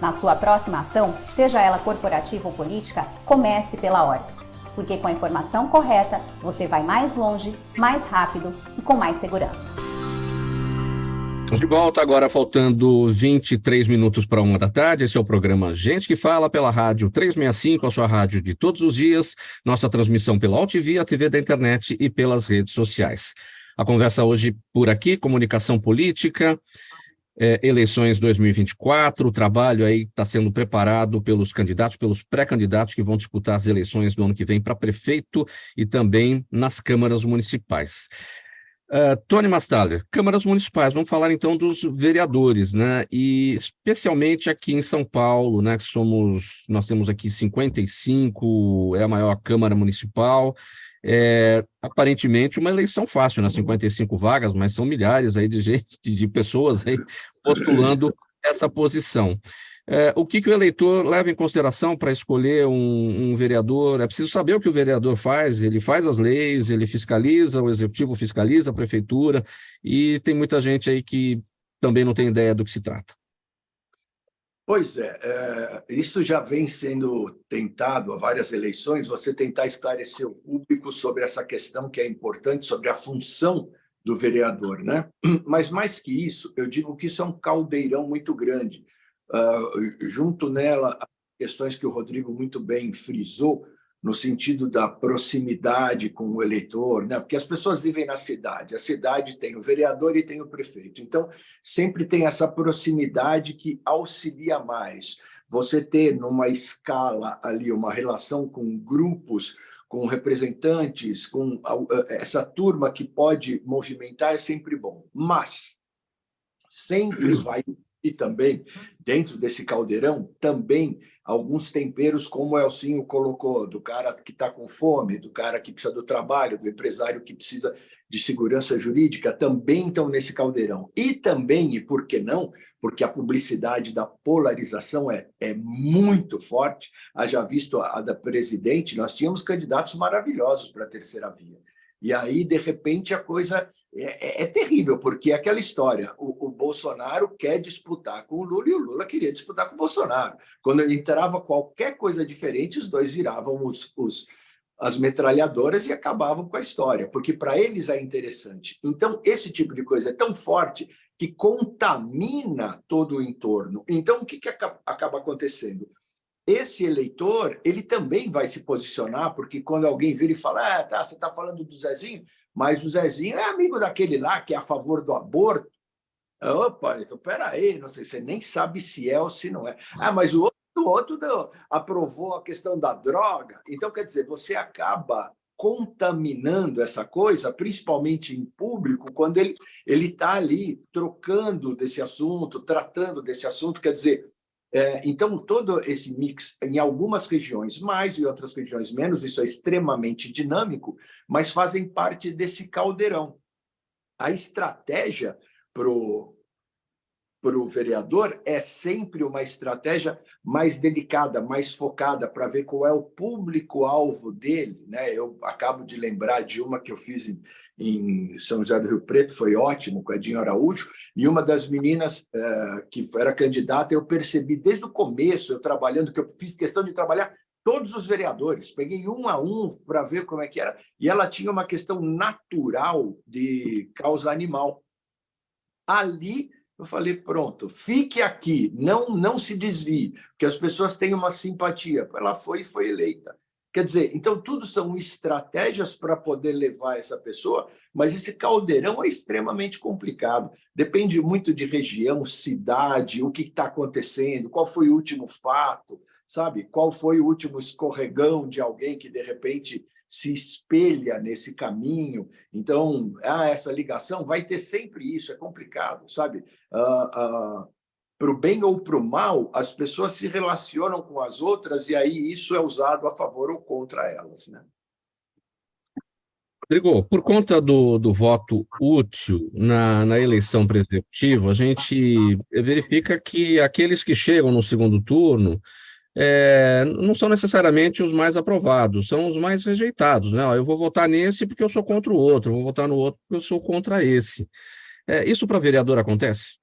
Na sua próxima ação, seja ela corporativa ou política, comece pela Orbis, porque com a informação correta, você vai mais longe, mais rápido e com mais segurança. De volta agora, faltando 23 minutos para 13h. Esse é o programa Gente que Fala pela Rádio 365, a sua rádio de todos os dias, nossa transmissão pela UTV, a TV da internet e pelas redes sociais. A conversa hoje por aqui, comunicação política, eleições 2024, o trabalho aí está sendo preparado pelos candidatos, pelos pré-candidatos que vão disputar as eleições do ano que vem para prefeito e também nas câmaras municipais. Tony Mastaller, câmaras municipais, vamos falar então dos vereadores, né? E especialmente aqui em São Paulo, né? Nós temos aqui 55, é a maior câmara municipal. Aparentemente uma eleição fácil, né? 55 vagas, mas são milhares aí de pessoas aí postulando essa posição. O que o eleitor leva em consideração para escolher um vereador? É preciso saber o que o vereador faz, ele faz as leis, ele fiscaliza, o executivo fiscaliza a prefeitura, e tem muita gente aí que também não tem ideia do que se trata. Pois isso já vem sendo tentado há várias eleições, você tentar esclarecer o público sobre essa questão que é importante, sobre a função do vereador, né? Mas mais que isso, eu digo que isso é um caldeirão muito grande. Junto nela, as questões que o Rodrigo muito bem frisou, no sentido da proximidade com o eleitor, né? Porque as pessoas vivem na cidade, a cidade tem o vereador e tem o prefeito, então sempre tem essa proximidade que auxilia mais. Você ter numa escala ali uma relação com grupos, com representantes, com essa turma que pode movimentar é sempre bom, mas sempre vai. E também, dentro desse caldeirão, também alguns temperos, como o Elcinho colocou, do cara que está com fome, do cara que precisa do trabalho, do empresário que precisa de segurança jurídica, também estão nesse caldeirão. E também, e por que não, porque a publicidade da polarização é muito forte. Haja visto a da presidente, nós tínhamos candidatos maravilhosos para a terceira via. E aí, de repente, a coisa é terrível, porque é aquela história, o Bolsonaro quer disputar com o Lula e o Lula queria disputar com o Bolsonaro. Quando entrava qualquer coisa diferente, os dois viravam as metralhadoras e acabavam com a história, porque para eles é interessante. Então, esse tipo de coisa é tão forte que contamina todo o entorno. Então, o que acaba acontecendo? Esse eleitor, ele também vai se posicionar, porque quando alguém vira e fala, você está falando do Zezinho, mas o Zezinho é amigo daquele lá que é a favor do aborto. Opa, então peraí, não sei, você nem sabe se é ou se não é. Mas o outro aprovou a questão da droga. Então, quer dizer, você acaba contaminando essa coisa, principalmente em público, quando ele está ali trocando desse assunto, tratando desse assunto, quer dizer, Então, todo esse mix, em algumas regiões mais e outras regiões menos, isso é extremamente dinâmico, mas fazem parte desse caldeirão. A estratégia para o vereador é sempre uma estratégia mais delicada, mais focada, para ver qual é o público-alvo dele, né? Eu acabo de lembrar de uma que eu fiz em São José do Rio Preto, foi ótimo, com a Edinho Araújo, e uma das meninas que era candidata, eu percebi desde o começo, eu trabalhando, que eu fiz questão de trabalhar todos os vereadores, peguei um a um para ver como é que era, e ela tinha uma questão natural de causa animal. Ali eu falei, pronto, fique aqui, não se desvie, porque as pessoas têm uma simpatia. Ela foi e foi eleita. Quer dizer, então tudo são estratégias para poder levar essa pessoa, mas esse caldeirão é extremamente complicado. Depende muito de região, cidade, o que está acontecendo, qual foi o último fato, sabe? Qual foi o último escorregão de alguém que, de repente, se espelha nesse caminho. Então, essa ligação vai ter sempre isso, é complicado, sabe? Para o bem ou para o mal, as pessoas se relacionam com as outras e aí isso é usado a favor ou contra elas, né? Rodrigo, por conta do voto útil na eleição presidencial, a gente verifica que aqueles que chegam no segundo turno não são necessariamente os mais aprovados, são os mais rejeitados, né? Eu vou votar nesse porque eu sou contra o outro, eu vou votar no outro porque eu sou contra esse. Isso para vereador acontece?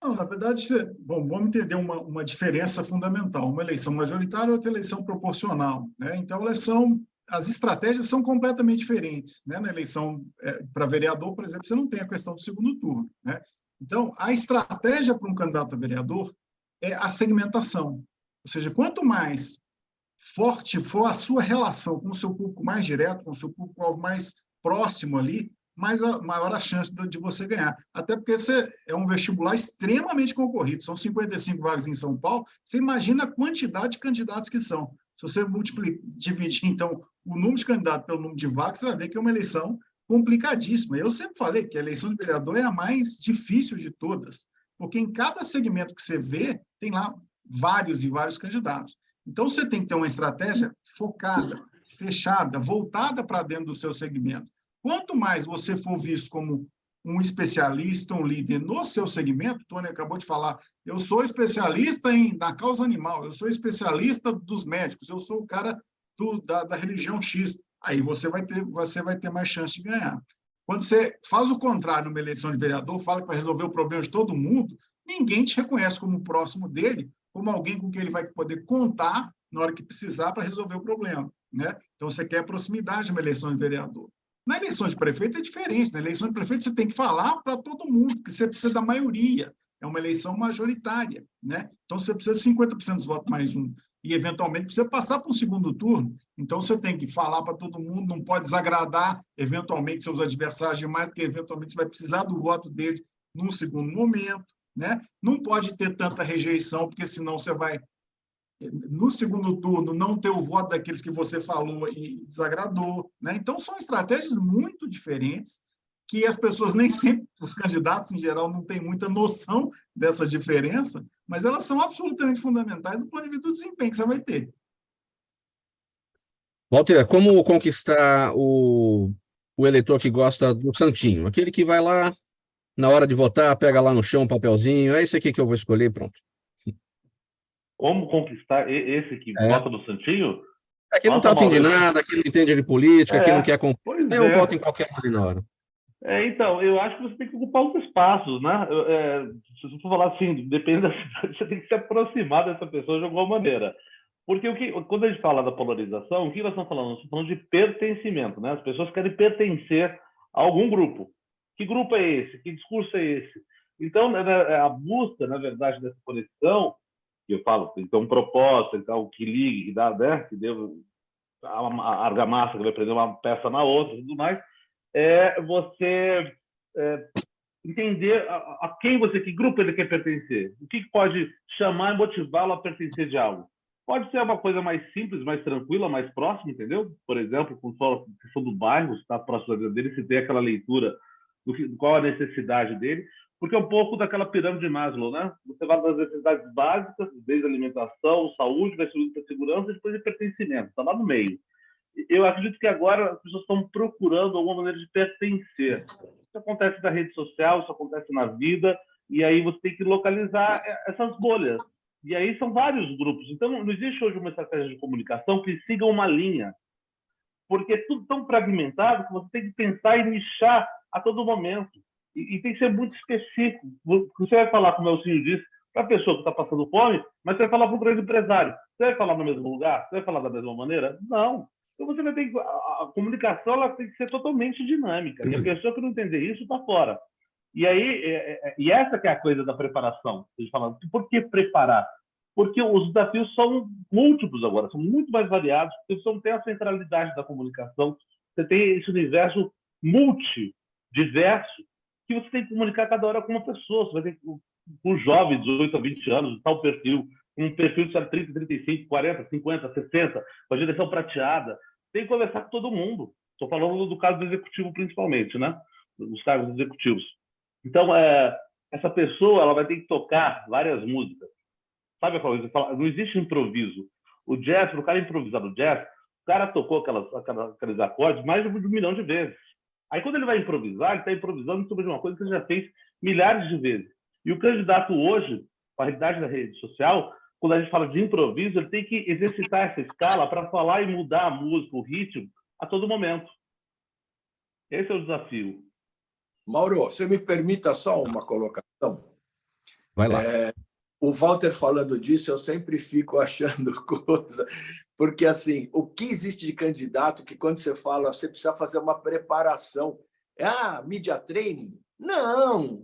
Não, na verdade, bom, vamos entender uma diferença fundamental. Uma eleição majoritária e outra eleição proporcional, né? Então, as estratégias são completamente diferentes, né? Na eleição para vereador, por exemplo, você não tem a questão do segundo turno, né? Então, a estratégia para um candidato a vereador é a segmentação. Ou seja, quanto mais forte for a sua relação com o seu público mais direto, com o seu público-alvo mais próximo ali, maior a chance de você ganhar. Até porque esse é um vestibular extremamente concorrido. São 55 vagas em São Paulo. Você imagina a quantidade de candidatos que são. Se você dividir, então, o número de candidatos pelo número de vagas, você vai ver que é uma eleição complicadíssima. Eu sempre falei que a eleição de vereador é a mais difícil de todas, porque em cada segmento que você vê, tem lá vários e vários candidatos. Então, você tem que ter uma estratégia focada, fechada, voltada para dentro do seu segmento. Quanto mais você for visto como um especialista, um líder no seu segmento, o Tony acabou de falar, eu sou especialista na causa animal, eu sou especialista dos médicos, eu sou o cara da religião X, aí você vai ter mais chance de ganhar. Quando você faz o contrário numa eleição de vereador, fala que vai resolver o problema de todo mundo, ninguém te reconhece como próximo dele, como alguém com quem ele vai poder contar na hora que precisar para resolver o problema, né? Então, você quer proximidade numa eleição de vereador. Na eleição de prefeito é diferente. Na eleição de prefeito você tem que falar para todo mundo, porque você precisa da maioria. É uma eleição majoritária, né? Então, você precisa de 50% dos votos mais um. E, eventualmente, precisa passar para um segundo turno. Então, você tem que falar para todo mundo, não pode desagradar, eventualmente, seus adversários demais, porque, eventualmente, você vai precisar do voto deles num segundo momento, né? Não pode ter tanta rejeição, porque, senão, você vai, no segundo turno, não ter o voto daqueles que você falou e desagradou, né? Então, são estratégias muito diferentes que as pessoas nem sempre, os candidatos em geral, não têm muita noção dessa diferença, mas elas são absolutamente fundamentais do ponto de vista do desempenho que você vai ter. Walter, como conquistar o eleitor que gosta do santinho? Aquele que vai lá, na hora de votar, pega lá no chão um papelzinho, é esse aqui que eu vou escolher, pronto. Como conquistar esse que vota no santinho? Aqui não está afim de nada, aqui não entende de política, aqui não quer compor. Eu voto em qualquer um ali na hora. Então, eu acho que você tem que ocupar os espaços, né? Se você for falar assim, depende da cidade, você tem que se aproximar dessa pessoa de alguma maneira. Porque quando a gente fala da polarização, o que nós estamos falando? Nós estamos falando de pertencimento, né? As pessoas querem pertencer a algum grupo. Que grupo é esse? Que discurso é esse? Então, a busca, na verdade, dessa conexão, que eu falo, então, um propósito, então, que ligue, que dá, né? Que deu a argamassa que vai prender uma peça na outra e tudo mais, é você entender a quem que grupo ele quer pertencer, o que pode chamar e motivá-lo a pertencer de algo. Pode ser uma coisa mais simples, mais tranquila, mais próxima, entendeu? Por exemplo, com a questão do bairro, se está próximo da vida dele, se tem aquela leitura do qual a necessidade dele. porque é um pouco daquela pirâmide de Maslow, né? Você vai das necessidades básicas, desde alimentação, saúde, vai subindo para segurança e depois de pertencimento, está lá no meio. Eu acredito que agora as pessoas estão procurando alguma maneira de pertencer. Isso acontece na rede social, isso acontece na vida, e aí você tem que localizar essas bolhas. E aí são vários grupos. Então, não existe hoje uma estratégia de comunicação que siga uma linha, porque é tudo tão fragmentado que você tem que pensar e nichar a todo momento. E tem que ser muito específico. Você vai falar, como o Elcinho disse, para a pessoa que está passando fome, mas você vai falar para o grande empresário. Você vai falar no mesmo lugar? Você vai falar da mesma maneira? Não. Então, você vai ter que... A comunicação ela tem que ser totalmente dinâmica. E a pessoa que não entender isso está fora. E aí, e essa que é a coisa da preparação. Eles falam, por que preparar? Porque os desafios são múltiplos agora, são muito mais variados, porque você não tem a centralidade da comunicação, você tem esse universo multidiverso, que você tem que comunicar cada hora com uma pessoa. Você vai ter um jovem de 18 a 20 anos, tal perfil, um perfil de 30, 35, 40, 50, 60, com a direção prateada. Tem que conversar com todo mundo. Estou falando do caso do executivo principalmente, né? Dos cargos executivos. Então, essa pessoa ela vai ter que tocar várias músicas. Sabe aquela coisa? Não existe improviso. O jazz, para o cara improvisar no jazz, o cara tocou aqueles acordes mais de 1 milhão de vezes. Aí, quando ele vai improvisar, ele está improvisando sobre uma coisa que ele já fez milhares de vezes. E o candidato hoje, com a realidade da rede social, quando a gente fala de improviso, ele tem que exercitar essa escala para falar e mudar a música, o ritmo, a todo momento. Esse é o desafio. Mauro, você me permita só uma colocação? Vai lá. O Walter falando disso, eu sempre fico achando coisa, porque assim, o que existe de candidato que quando você fala, você precisa fazer uma preparação. Media training? Não.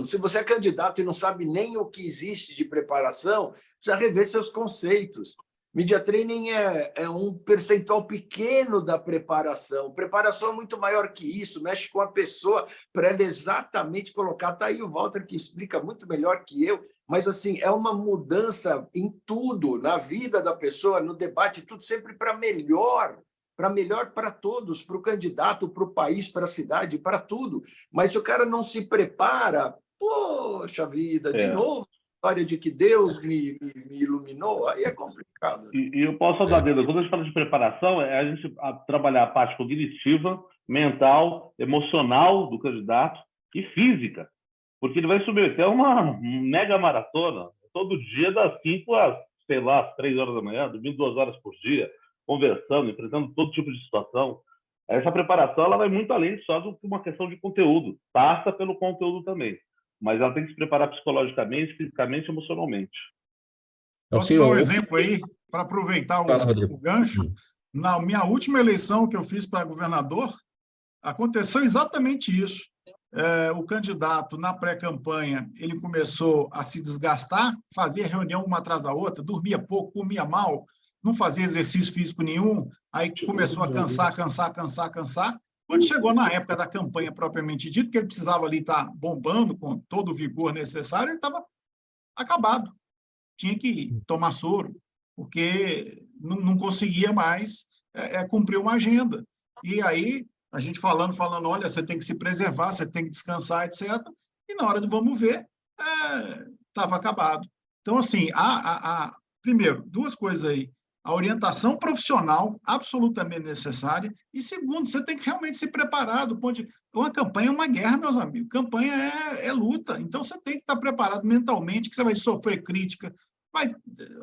Se você é candidato e não sabe nem o que existe de preparação, precisa rever seus conceitos. Media training é um percentual pequeno da preparação. Preparação é muito maior que isso, mexe com a pessoa para ela exatamente colocar. Está aí o Walter que explica muito melhor que eu, mas assim, é uma mudança em tudo, na vida da pessoa, no debate, tudo sempre para melhor para todos, para o candidato, para o país, para a cidade, para tudo. Mas se o cara não se prepara, poxa vida, de novo, história de que Deus me iluminou, aí é complicado. E eu posso dar dedo. Quando a gente fala de preparação, é a gente trabalhar a parte cognitiva, mental, emocional do candidato e física, porque ele vai submeter a uma mega maratona todo dia das 5 às, sei lá, às 3 horas da manhã, dormindo 2 horas por dia, conversando, enfrentando todo tipo de situação. Essa preparação ela vai muito além só do que uma questão de conteúdo, passa pelo conteúdo também. Mas ela tem que se preparar psicologicamente, fisicamente e emocionalmente. Posso dar um exemplo aí, para aproveitar o gancho? Na minha última eleição que eu fiz para governador, aconteceu exatamente isso. O candidato, na pré-campanha, ele começou a se desgastar, fazia reunião uma atrás da outra, dormia pouco, comia mal, não fazia exercício físico nenhum, aí começou a cansar. Quando chegou na época da campanha propriamente dito, que ele precisava ali estar bombando com todo o vigor necessário, ele estava acabado. Tinha que tomar soro, porque não conseguia mais cumprir uma agenda. E aí, a gente falando, olha, você tem que se preservar, você tem que descansar, etc. E na hora do vamos ver, estava acabado. Então, assim, primeiro, 2 coisas aí. A orientação profissional absolutamente necessária. E segundo, você tem que realmente se preparar do ponto de... Uma campanha é uma guerra, meus amigos. Campanha é luta. Então, você tem que estar preparado mentalmente, que você vai sofrer crítica,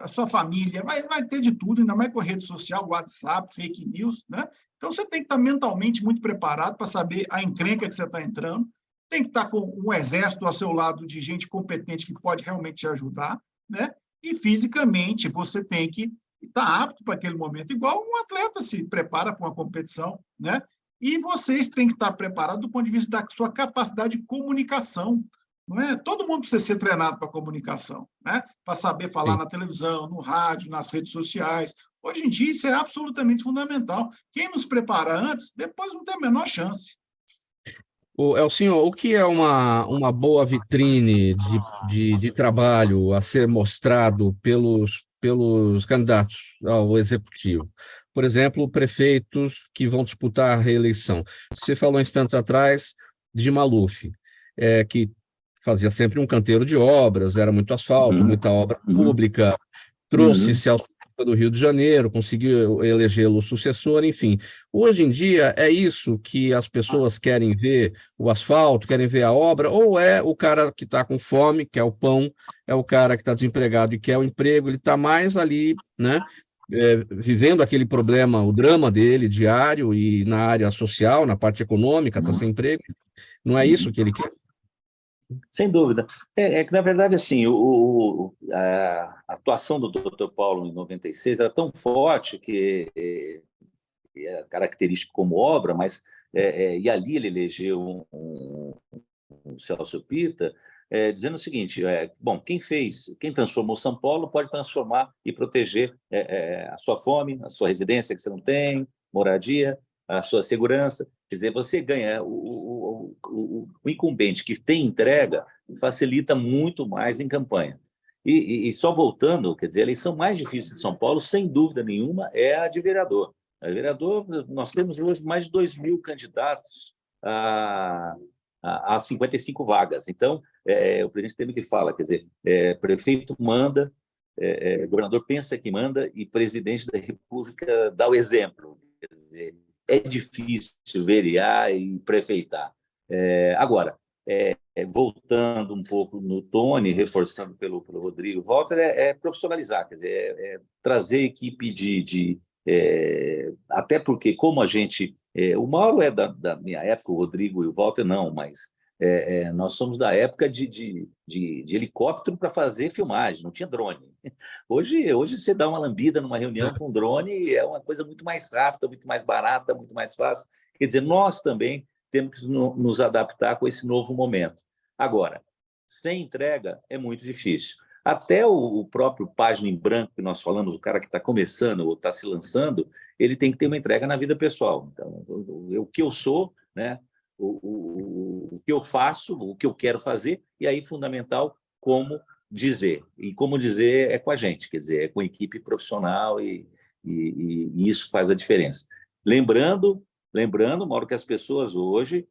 a sua família, vai ter de tudo, ainda mais com rede social, WhatsApp, fake news, né? Então, você tem que estar mentalmente muito preparado para saber a encrenca que você está entrando. Tem que estar com um exército ao seu lado de gente competente que pode realmente te ajudar, né? E fisicamente, você tem que está apto para aquele momento, igual um atleta se prepara para uma competição, né? E vocês têm que estar preparados do ponto de vista da sua capacidade de comunicação, não é? Todo mundo precisa ser treinado para comunicação, né? Para saber falar na televisão, no rádio, nas redes sociais. Hoje em dia, isso é absolutamente fundamental. Quem nos prepara antes, depois não tem a menor chance. Elcinho, o que é uma boa vitrine de trabalho a ser mostrado pelos candidatos ao executivo? Por exemplo, prefeitos que vão disputar a reeleição. Você falou instantes atrás de Maluf. que fazia sempre um canteiro de obras, era muito asfalto, muita obra pública, trouxe-se ao do Rio de Janeiro, conseguiu elegê-lo sucessor, enfim. Hoje em dia, é isso que as pessoas querem ver, o asfalto, querem ver a obra, ou é o cara que está com fome, quer o pão, é o cara que está desempregado e quer o emprego, ele está mais ali, né, vivendo aquele problema, o drama dele diário e na área social, na parte econômica, está sem emprego. Não é isso que ele quer? Sem dúvida. É que, na verdade, assim, a atuação do Dr. Paulo em 96 era tão forte que é característico como obra, mas e ali ele elegeu um Celso Pitta, dizendo o seguinte: bom, quem transformou São Paulo pode transformar e proteger a sua fome, a sua residência que você não tem, moradia, a sua segurança. Quer dizer, você ganha o incumbente que tem entrega, facilita muito mais em campanha. E só voltando, quer dizer, a eleição mais difícil de São Paulo, sem dúvida nenhuma, é a de vereador. A de vereador, nós temos hoje mais de 2.000 candidatos a 55 vagas. Então, o presidente Temer que fala, quer dizer, prefeito manda, governador pensa que manda e presidente da República dá o exemplo. Quer dizer, é difícil verear e prefeitar. Agora, voltando um pouco no Tony, reforçando pelo Rodrigo Walter, profissionalizar, quer dizer, trazer equipe até porque, como a gente... o Mauro é da minha época, o Rodrigo e o Walter não, mas nós somos da época de helicóptero para fazer filmagem, não tinha drone. Hoje você dá uma lambida numa reunião com drone e é uma coisa muito mais rápida, muito mais barata, muito mais fácil. Quer dizer, nós também temos que nos adaptar com esse novo momento. Agora, sem entrega é muito difícil. Até o próprio página em branco que nós falamos, o cara que está começando ou está se lançando, ele tem que ter uma entrega na vida pessoal. Então, o que eu sou, né? O que eu faço, o que eu quero fazer, e aí fundamental como dizer. E como dizer é com a gente, quer dizer, é com a equipe profissional e isso faz a diferença. Lembrando, Mauro, que as pessoas hoje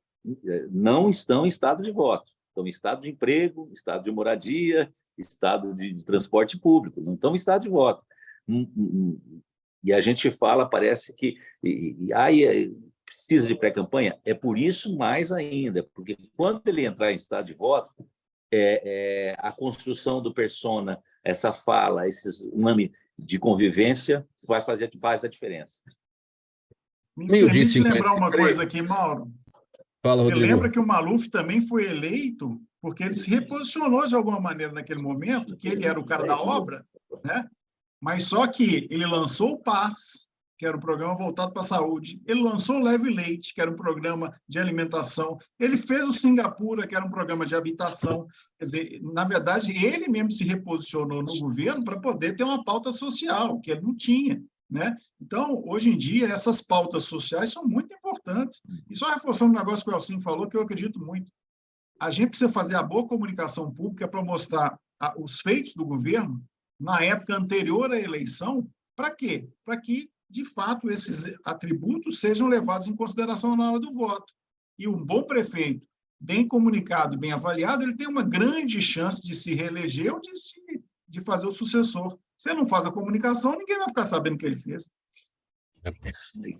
não estão em estado de voto, estão em estado de emprego, estado de moradia, estado de transporte público, não estão em estado de voto. E a gente fala, parece que precisa de pré-campanha, é por isso mais ainda, porque quando ele entrar em estado de voto, a construção do persona, essa fala, esse nome de convivência faz a diferença. Me permite lembrar uma coisa aqui, Mauro. Fala, Você Rodrigo. lembra que o Maluf também foi eleito porque ele se reposicionou de alguma maneira naquele momento, que ele era o cara da obra, né? Mas só que ele lançou o PAS, que era um programa voltado para a saúde, ele lançou o Leve Leite, que era um programa de alimentação, ele fez o Singapura, que era um programa de habitação. Quer dizer, na verdade, ele mesmo se reposicionou no governo para poder ter uma pauta social, que ele não tinha, né? Então, hoje em dia, essas pautas sociais são muito importantes. E só reforçando um negócio que o Elcinho falou, que eu acredito muito. A gente precisa fazer a boa comunicação pública para mostrar os feitos do governo na época anterior à eleição. Para quê? Para que, de fato, esses atributos sejam levados em consideração na hora do voto. E um bom prefeito, bem comunicado e bem avaliado, ele tem uma grande chance de se reeleger ou de fazer o sucessor. Se ele não faz a comunicação, ninguém vai ficar sabendo o que ele fez.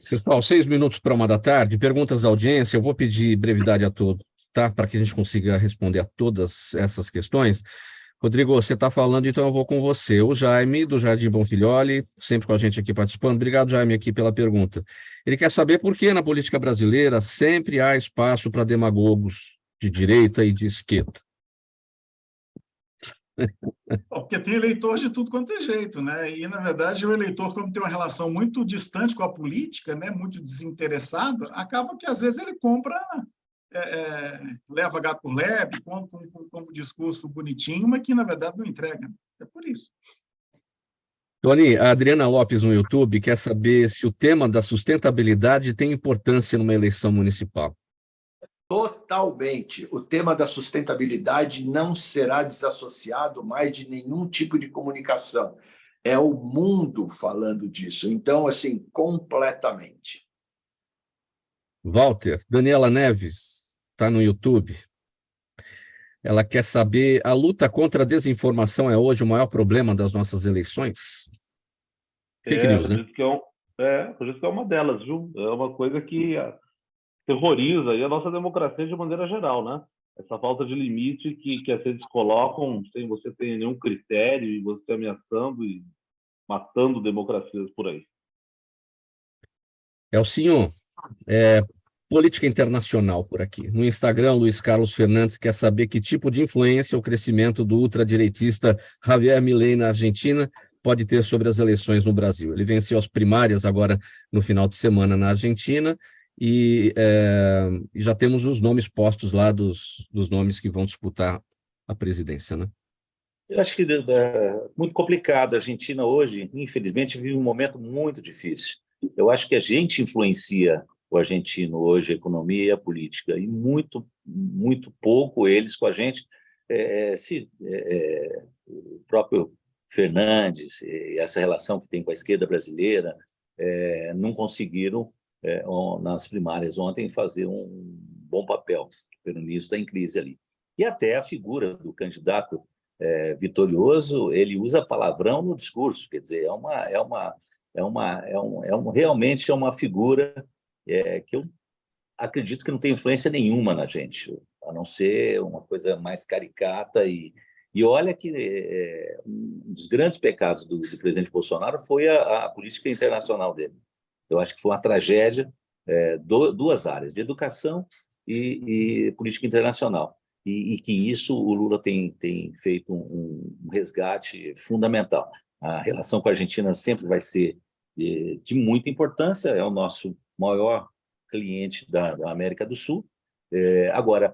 Pessoal, 6 minutos para 1 da tarde, perguntas da audiência. Eu vou pedir brevidade a todos, tá? Para que a gente consiga responder a todas essas questões. Rodrigo, você está falando, então eu vou com você. O Jaime, do Jardim Bonfilholi, sempre com a gente aqui participando. Obrigado, Jaime, aqui pela pergunta. Ele quer saber por que na política brasileira sempre há espaço para demagogos de direita e de esquerda. Porque tem eleitor de tudo quanto é jeito, né? E, na verdade, o eleitor, como tem uma relação muito distante com a política, né, muito desinteressada, acaba que, às vezes, ele compra... leva gato por lebre, com um discurso bonitinho, mas que, na verdade, não entrega. É por isso. Tony, a Adriana Lopes no YouTube quer saber se o tema da sustentabilidade tem importância numa eleição municipal. Totalmente. O tema da sustentabilidade não será desassociado mais de nenhum tipo de comunicação. É o mundo falando disso. Então, assim, completamente. Walter, Daniela Neves, está no YouTube. Ela quer saber, a luta contra a desinformação é hoje o maior problema das nossas eleições? Fake news, né? Acredito que é uma delas, viu? É uma coisa que terroriza aí a nossa democracia de maneira geral, né? Essa falta de limite que as redes colocam sem você ter nenhum critério e você ameaçando e matando democracias por aí. Elcinho, política internacional por aqui. No Instagram, Luiz Carlos Fernandes quer saber que tipo de influência o crescimento do ultradireitista Javier Milei na Argentina pode ter sobre as eleições no Brasil. Ele venceu as primárias agora no final de semana na Argentina e já temos os nomes postos lá dos nomes que vão disputar a presidência, né? Eu acho que é muito complicado. A Argentina hoje, infelizmente, vive um momento muito difícil. Eu acho que a gente influencia o argentino hoje, a economia e a política, e muito, muito pouco eles com a gente. O próprio Fernandes, essa relação que tem com a esquerda brasileira, não conseguiram, nas primárias ontem, fazer um bom papel. O peronismo está em crise ali. E até a figura do candidato vitorioso, ele usa palavrão no discurso, quer dizer, realmente é uma figura que eu acredito que não tem influência nenhuma na gente, a não ser uma coisa mais caricata. E olha que um dos grandes pecados do presidente Bolsonaro foi a política internacional dele. Eu acho que foi uma tragédia, duas áreas, de educação e política internacional. E que isso o Lula tem feito um resgate fundamental. A relação com a Argentina sempre vai ser de muita importância, é o nosso maior cliente da América do Sul. Agora,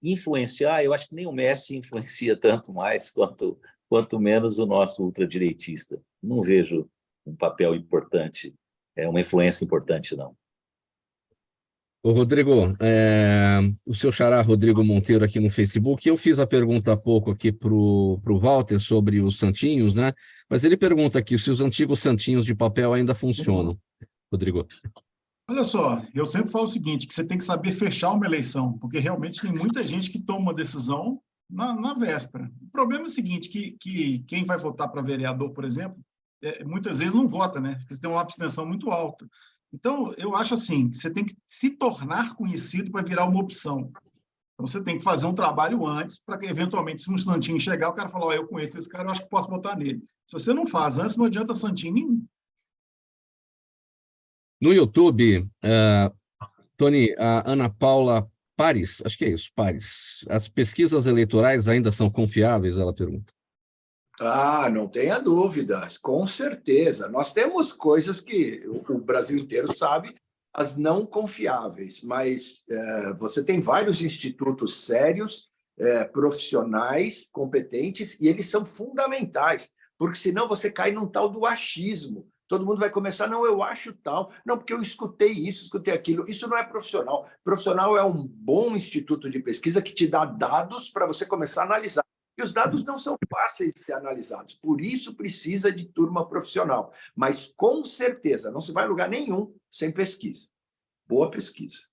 influenciar, eu acho que nem o Messi influencia tanto mais quanto menos o nosso ultradireitista. Não vejo um papel importante, uma influência importante, não. Ô, Rodrigo, o seu xará Rodrigo Monteiro aqui no Facebook, eu fiz a pergunta há pouco aqui para o Walter sobre os santinhos, né? Mas ele pergunta aqui se os antigos santinhos de papel ainda funcionam. Rodrigo. Olha só, eu sempre falo o seguinte, que você tem que saber fechar uma eleição, porque realmente tem muita gente que toma uma decisão na véspera. O problema é o seguinte, que quem vai votar para vereador, por exemplo, muitas vezes não vota, né? Porque você tem uma abstenção muito alta. Então, eu acho assim, você tem que se tornar conhecido para virar uma opção. Então, você tem que fazer um trabalho antes para que, eventualmente, se um santinho chegar, o cara falar, eu conheço esse cara, eu acho que posso votar nele. Se você não faz antes, não adianta santinho nenhum. No YouTube, Tony, a Ana Paula Pares, acho que é isso, Pares, as pesquisas eleitorais ainda são confiáveis, ela pergunta. Não tenha dúvidas, com certeza. Nós temos coisas que o Brasil inteiro sabe, as não confiáveis, mas você tem vários institutos sérios, profissionais, competentes, e eles são fundamentais, porque senão você cai num tal do achismo. Todo mundo vai começar, não, eu acho tal, não, porque eu escutei isso, escutei aquilo. Isso não é profissional. Profissional é um bom instituto de pesquisa que te dá dados para você começar a analisar. E os dados não são fáceis de ser analisados, por isso precisa de turma profissional. Mas, com certeza, não se vai a lugar nenhum sem pesquisa. Boa pesquisa.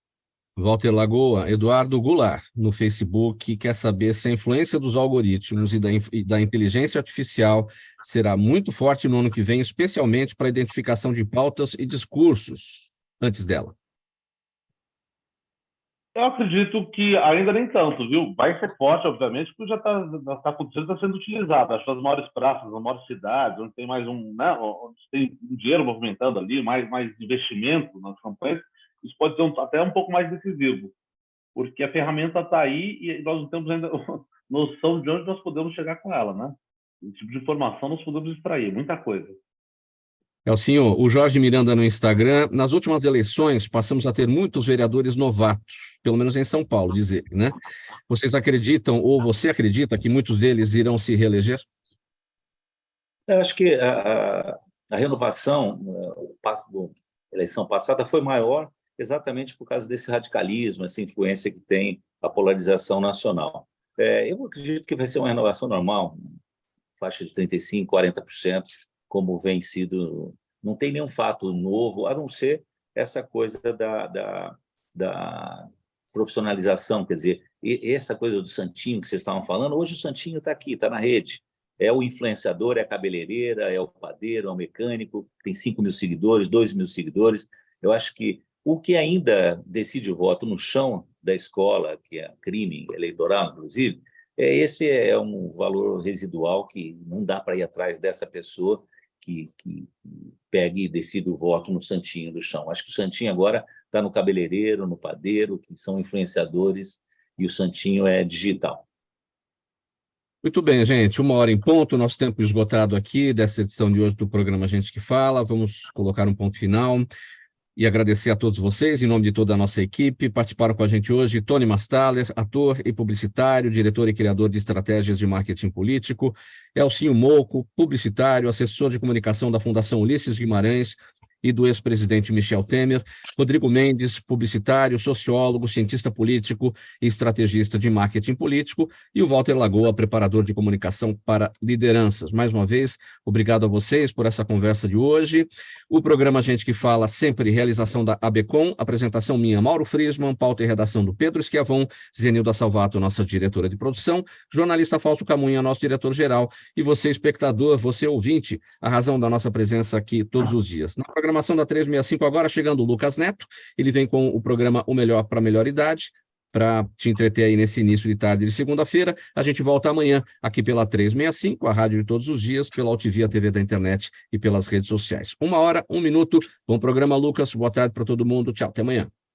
Walter Lagoa, Eduardo Goulart, no Facebook, quer saber se a influência dos algoritmos e da inteligência artificial será muito forte no ano que vem, especialmente para a identificação de pautas e discursos antes dela. Eu acredito que ainda nem tanto, viu? Vai ser forte, obviamente, porque já está acontecendo, está sendo utilizado. Acho que nas maiores praças, nas maiores cidades, onde tem mais onde tem dinheiro movimentando ali, mais investimento nas campanhas, isso pode ser até um pouco mais decisivo, porque a ferramenta está aí e nós não temos ainda noção de onde nós podemos chegar com ela, né? Esse tipo de informação nós podemos extrair, muita coisa. Elcinho, o Jorge Miranda no Instagram, nas últimas eleições passamos a ter muitos vereadores novatos, pelo menos em São Paulo, diz ele, né? Vocês acreditam, ou você acredita, que muitos deles irão se reeleger? Eu acho que a renovação da eleição passada foi maior exatamente por causa desse radicalismo, essa influência que tem a polarização nacional. Eu acredito que vai ser uma renovação normal, faixa de 35%, 40%, como vem sido. Não tem nenhum fato novo, a não ser essa coisa da profissionalização, quer dizer, essa coisa do santinho que vocês estavam falando, hoje o santinho está aqui, está na rede. É o influenciador, é a cabeleireira, é o padeiro, é o mecânico, tem 5 mil seguidores, 2 mil seguidores. Eu acho que o que ainda decide o voto no chão da escola, que é crime eleitoral, inclusive, esse é um valor residual que não dá para ir atrás dessa pessoa que pegue e decide o voto no santinho do chão. Acho que o santinho agora está no cabeleireiro, no padeiro, que são influenciadores, e o santinho é digital. Muito bem, gente. 1h em ponto, nosso tempo esgotado aqui dessa edição de hoje do programa Gente que Fala. Vamos colocar um ponto final e agradecer a todos vocês, em nome de toda a nossa equipe. Participaram com a gente hoje Tony Mastaler, ator e publicitário, diretor e criador de estratégias de marketing político, Elcinho Mocco, publicitário, assessor de comunicação da Fundação Ulisses Guimarães e do ex-presidente Michel Temer, Rodrigo Mendes, publicitário, sociólogo, cientista político e estrategista de marketing político, e o Walter Lagoa, preparador de comunicação para lideranças. Mais uma vez, obrigado a vocês por essa conversa de hoje. O programa Gente que Fala, sempre realização da ABCom, apresentação minha, Mauro Friesman, pauta e redação do Pedro Schiavon, Zenilda Salvato, nossa diretora de produção, jornalista Fausto Camunha, nosso diretor-geral, e você, espectador, você ouvinte, a razão da nossa presença aqui todos os dias. Na programação da 365 agora, chegando o Lucas Neto, ele vem com o programa O Melhor para a Melhor Idade, para te entreter aí nesse início de tarde de segunda-feira. A gente volta amanhã aqui pela 365, a rádio de todos os dias, pela UTV, a TV da internet e pelas redes sociais. 1h, 1 minuto. Bom programa, Lucas. Boa tarde para todo mundo. Tchau, até amanhã.